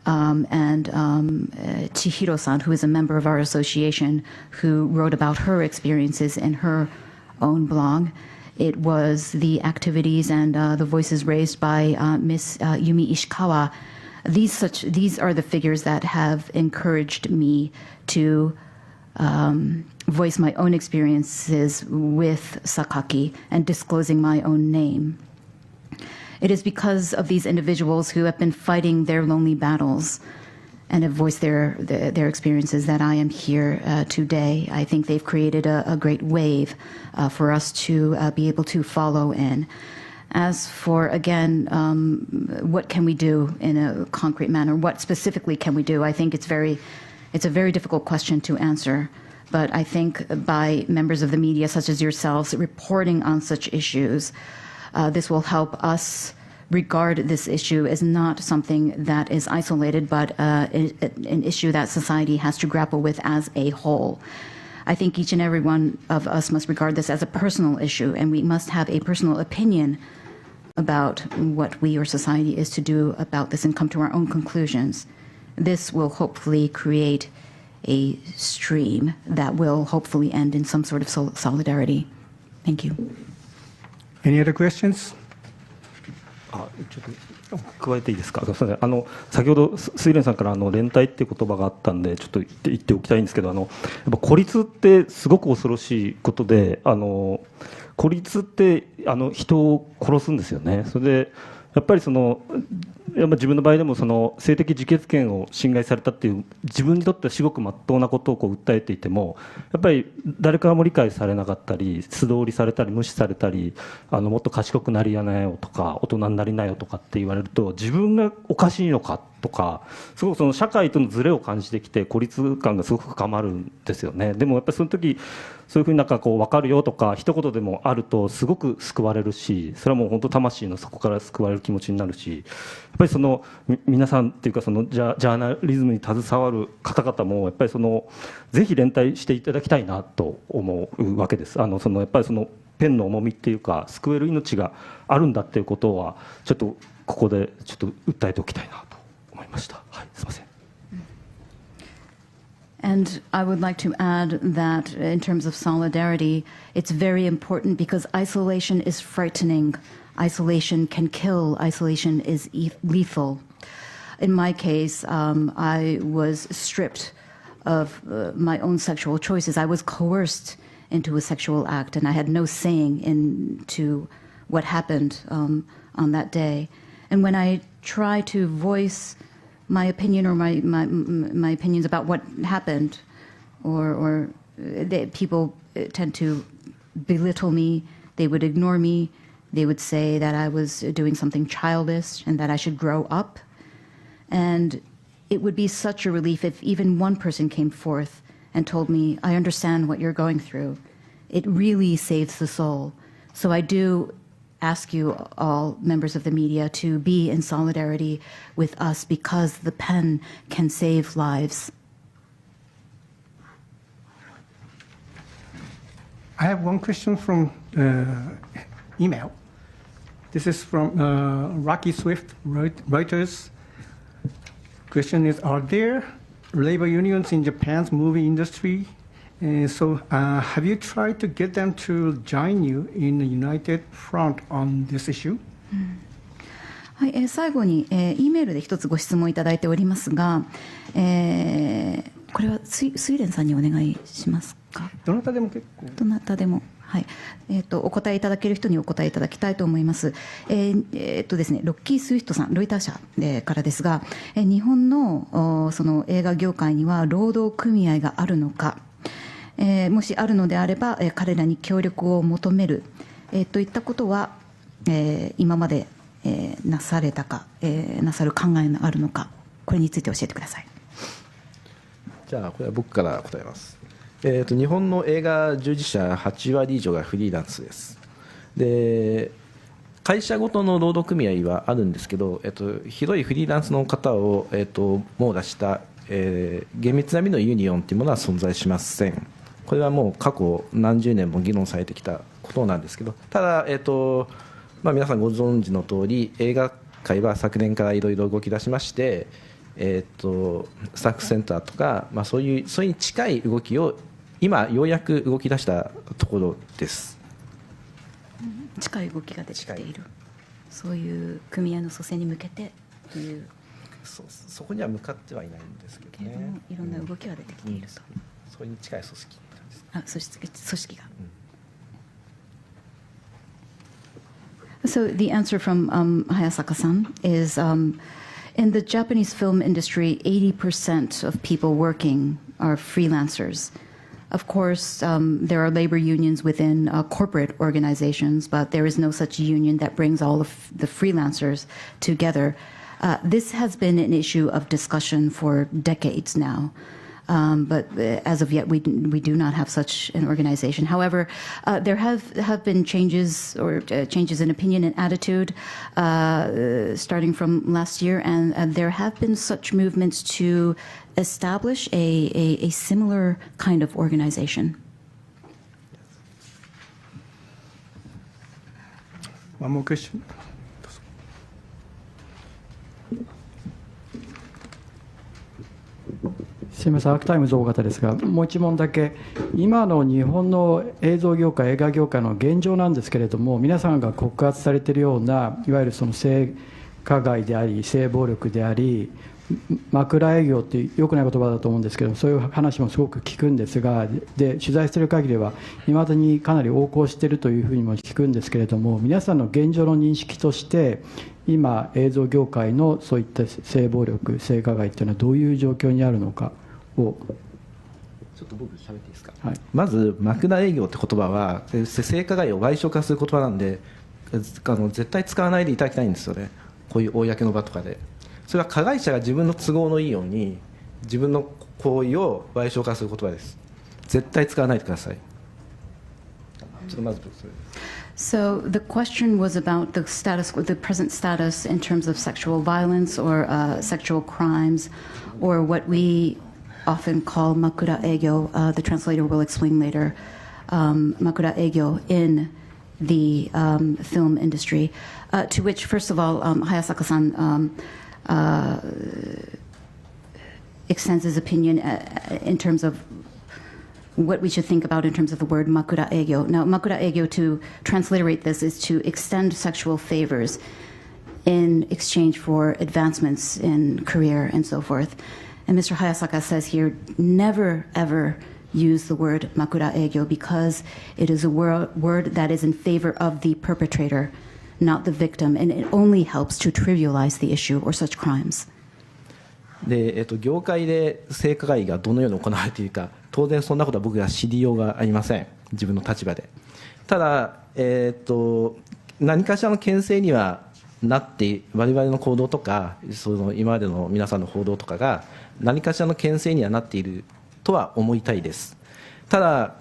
and Chihiro-san, who is a member of our association, who wrote about her experiences in her own blog. It was the activities and the voices raised by Miss Yumi Ishikawa. These are the figures that have encouraged me to voice my own experiences with Sakaki and disclosing my own name. It is because of these individuals who have been fighting their lonely battles and have voiced their experiences that I am here today. I think they've created a great wave for us to be able to follow in. As for, again, what can we do in a concrete manner? What specifically can we do? I think it's a very difficult question to answer. But I think by members of the media, such as yourselves, reporting on such issues, this will help us regard this issue as not something that is isolated, but an issue that society has to grapple with as a whole. I think each and every one of us must regard this as a personal issue, and we must have a personal opinion about what we or society is to do about this and come to our own conclusions. this will hopefully create a stream that will hopefully end in some sort of solidarity. Thank you. Any other questions? ちょっと加えていいですか。先ほど睡蓮さんから連帯っていう言葉があったんで、ちょっと言っておきたいんですけど、やっぱ孤立ってすごく恐ろしいことで、孤立って人を殺すんですよね。それでやっぱり自分の場合でも性的自決権を侵害されたっていう自分にとっては至極真っ当なことを訴えていても、やっぱり誰からも理解されなかったり、素通りされたり無視されたり、もっと賢くなりやなよとか大人になりなよとかって言われると、自分がおかしいのかとか、すごく社会とのズレを感じてきて孤立感がすごく深まるんですよね。でもやっぱりその時そういうふうに分かるよとか一言でもあるとすごく救われるし、それはもう本当魂の底から救われる気持ちになるし、やっぱり皆さんっていうかジャーナリズムに携わる方々もやっぱりぜひ連帯していただきたいなと思うわけです。やっぱりペンの重みっていうか救える命があるんだっていうことはちょっとここでちょっと訴えておきたいなと思いました。はい、すみません。And I would like to add that in terms of solidarity, it's very important because isolation is frightening. Isolation can kill. Isolation is lethal. In my case, I was stripped of my own sexual choices. I was coerced into a sexual act, and I had no saying into what happened on that day. And when I try to voice my opinion or my opinions about what happened, or people tend to belittle me. They would ignore me. They would say that I was doing something childish and that I should grow up. And it would be such a relief if even one person came forth and told me, I understand what you're going through. It really saves the soul. So I do ask you all, members of the media, to be in solidarity with us because the pen can save lives. I have one question from email. This is from Rocky Swift, Reuters. Question is, are there labor unions in Japan's movie industry? Have you tried to get them to join you in a united front on this issue? はい、最後に、E メールで一つご質問いただいておりますが、これは睡蓮さんにお願いしますか。どなたでも結構。どなたでも。はい、お答えいただける人にお答えいただきたいと思います。ですね、ロッキー・スウィフトさん、ロイター社からですが、日本のその映画業界には労働組合があるのか。もしあるのであれば、彼らに協力を求める、といったことは、今まで、なされたか、なさる考えがあるのか、これについて教えてください。じゃあこれは僕から答えます。日本の映画従事者8割以上がフリーランスです。で、会社ごとの労働組合はあるんですけど、広いフリーランスの方を、網羅した、厳密な意味のユニオンというものは存在しません。これはもう過去何十年も議論されてきたことなんですけど、ただ、皆さんご存知の通り、映画界は昨年からいろいろ動き出しまして、スタッフセンターとか、それに近い動きを今ようやく動き出したところです。近い動きが出てきている。そういう組合の蘇生に向けてという。そこには向かってはいないんですけどね。いろんな動きが出てきていると。それに近い組織。組織が。So the answer from Hayasaka-san is, in the Japanese film industry, 80% of people working are freelancers. Of course, there are labor unions within corporate organizations, but there is no such union that brings all of the freelancers together. This has been an issue of discussion for decades now. But as of yet, we do not have such an organization. However, there have been changes changes in opinion and attitude starting from last year, and there have been such movements to establish a similar kind of organization. One more question. すみません、アークタイムズ大型ですが、もう一問だけ、今の日本の映像業界、映画業界の現状なんですけれども、皆さんが告発されているような、いわゆるその性加害であり、性暴力であり、枕営業ってよくない言葉だと思うんですけど、そういう話もすごく聞くんですが、で取材している限りは、いまだにかなり横行しているというふうにも聞くんですけれども、皆さんの現状の認識として、今、映像業界のそういった性暴力、性加害というのは、どういう状況にあるのかを。ちょっと僕、喋っていいですか。はい、まず、枕営業って言葉は、性加害を矮小化する言葉なんで、絶対使わないでいただきたいんですよね、こういう公の場とかで。それは加害者が自分の都合のいいように自分の行為を矮小化する言葉です。絶対使わないでください。ちょっとまずそれ。So the question was about the status, the present status in terms of sexual violence or sexual crimes, or what we often call makura egyo. The translator will explain later. Makura egyo in the film industry. To which, first of all, Hayasaka-san extends his opinion in terms of what we should think about in terms of the word makura egyo. Now, makura egyo, to transliterate this, is to extend sexual favors in exchange for advancements in career and so forth. And Mr. Hayasaka says here, never ever use the word makura egyo because it is a word that is in favor of the perpetrator, not the victim, and it only helps to trivialize the issue or such crimes. で業界で性加害がどのように行われているか、当然そんなことは僕が知りようがありません、自分の立場で。ただ、何かしらの牽制にはなって、我々の行動とか、その今までの皆さんの報道とかが、何かしらの牽制にはなっているとは思いたいです。ただ、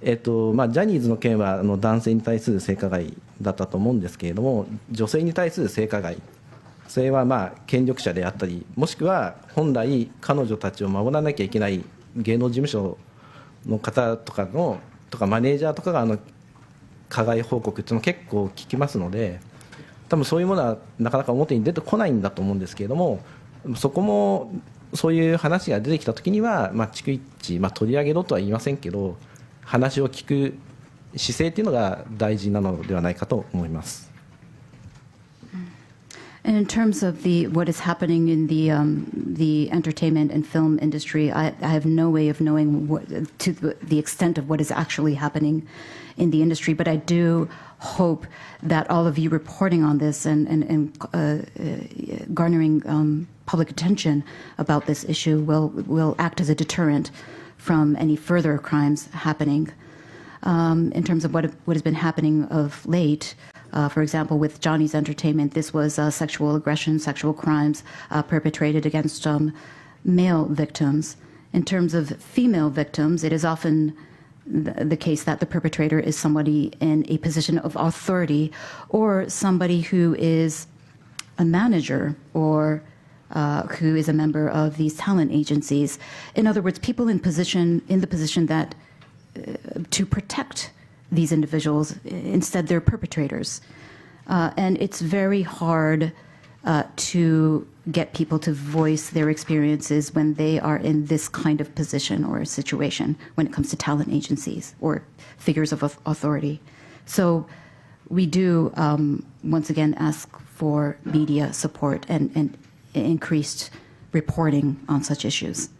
ジャニーズの件は男性に対する性加害だったと思うんですけれども、女性に対する性加害、それは権力者であったり、もしくは本来彼女たちを守らなきゃいけない芸能事務所の方とかマネージャーとかが加害報告っていうのも結構聞きますので、多分そういうものはなかなか表に出てこないんだと思うんですけれども、そこもそういう話が出てきたときには、逐一、取り上げろとは言いませんけど、話を聞く姿勢というのが大事なのではないかと思います。And in terms of what is happening in the entertainment and film industry, I have no way of knowing to the extent of what is actually happening in the industry. But I do hope that all of you reporting on this and garnering public attention about this issue will act as a deterrent from any further crimes happening. In terms of what has been happening of late, for example, with Johnny's Entertainment, this was sexual aggression, sexual crimes perpetrated against male victims. In terms of female victims, it is often the case that the perpetrator is somebody in a position of authority or somebody who is a manager or who is a member of these talent agencies. In other words, people in the position that to protect these individuals, instead they're perpetrators. And it's very hard to get people to voice their experiences when they are in this kind of position or situation when it comes to talent agencies or figures of authority. So we do, once again, ask for media support and increased reporting on such issues.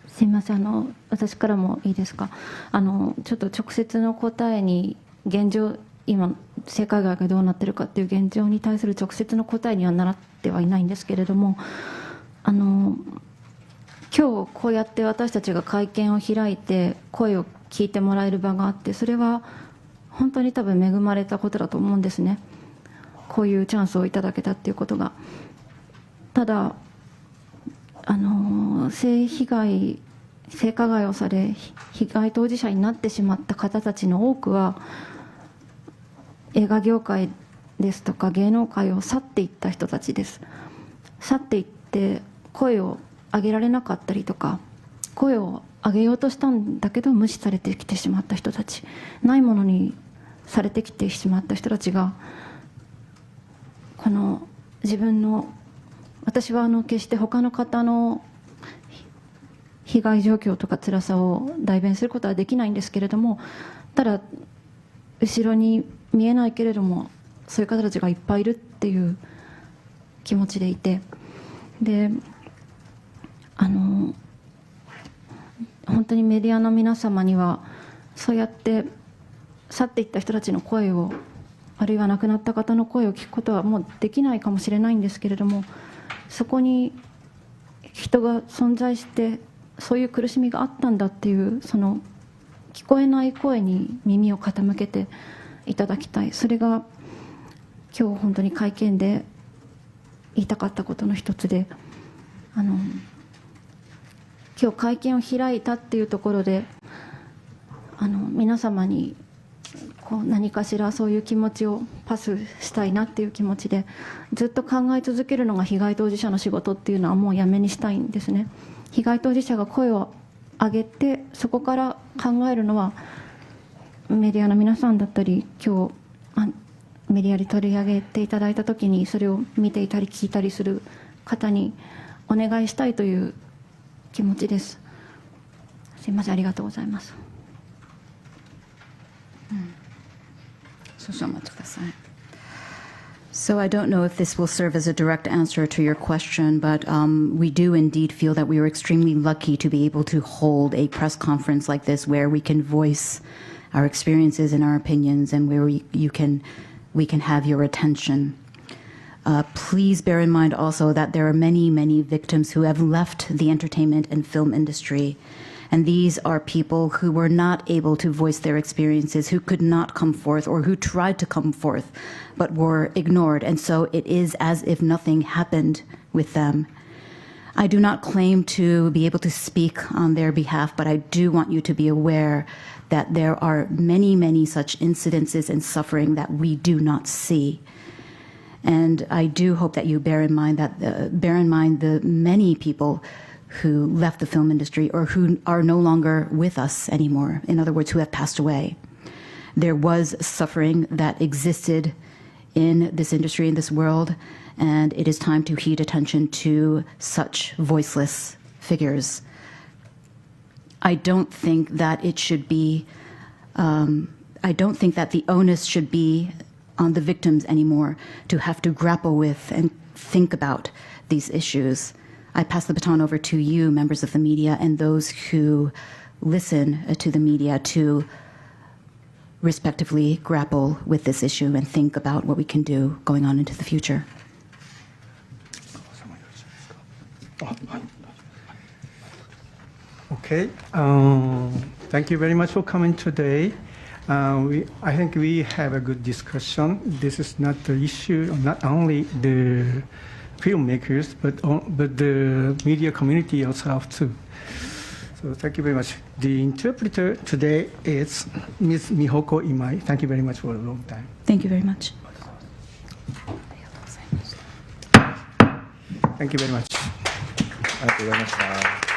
すいません、私からもいいですか。ちょっと直接の答えに、現状今性加害がどうなっているかっていう現状に対する直接の答えにはなってはいないんですけれども、今日こうやって私たちが会見を開いて声を聞いてもらえる場があって、それは本当に多分恵まれたことだと思うんですね。こういうチャンスをいただけたっていうことが。ただ性加害をされ被害当事者になってしまった方たちの多くは映画業界ですとか芸能界を去っていった人たちです。去っていって声を上げられなかったりとか、声を上げようとしたんだけど無視されてきてしまった人たち、ないものにされてきてしまった人たちが、この自分の、私は決して他の方の被害状況とか辛さを代弁することはできないんですけれども、ただ後ろに見えないけれどもそういう方たちがいっぱいいるっていう気持ちでいて、で本当にメディアの皆様にはそうやって去っていった人たちの声を、あるいは亡くなった方の声を聞くことはもうできないかもしれないんですけれども、そこに人が存在してそういう苦しみがあったんだっていう、その聞こえない声に耳を傾けていただきたい。それが今日本当に会見で言いたかったことの一つで、今日会見を開いたっていうところで皆様に何かしらそういう気持ちをパスしたいなっていう気持ちで、ずっと考え続けるのが被害当事者の仕事っていうのはもうやめにしたいんですね。被害当事者が声を上げて、そこから考えるのはメディアの皆さんだったり、今日メディアで取り上げていただいた時にそれを見ていたり聞いたりする方にお願いしたいという気持ちです。すいません、ありがとうございます。少々お待ちください。So I don't know if this will serve as a direct answer to your question, but we do indeed feel that we are extremely lucky to be able to hold a press conference like this where we can voice our experiences and our opinions, and where we can have your attention. Please bear in mind also that there are many, many victims who have left the entertainment and film industry. And these are people who were not able to voice their experiences, who could not come forth, or who tried to come forth, but were ignored. And so it is as if nothing happened with them. I do not claim to be able to speak on their behalf, but I do want you to be aware that there are many, many such incidences and suffering that we do not see. And I do hope that you bear in mind the many people who left the film industry or who are no longer with us anymore. In other words, who have passed away. There was suffering that existed in this industry, in this world, and it is time to heed attention to such voiceless figures. I don't think that it should be, I don't think that the onus should be on the victims anymore to have to grapple with and think about these issues. I pass the baton over to you, members of the media, and those who listen to the media to respectively grapple with this issue and think about what we can do going on into the future. Okay. Thank you very much for coming today. I think we have a good discussion. This is not the issue of not only the filmmakers, but the media community itself too. So thank you very much. The interpreter today is Ms. Mihoko Imai. Thank you very much for a long time. Thank you very much. Thank you very much. ありがとうございました。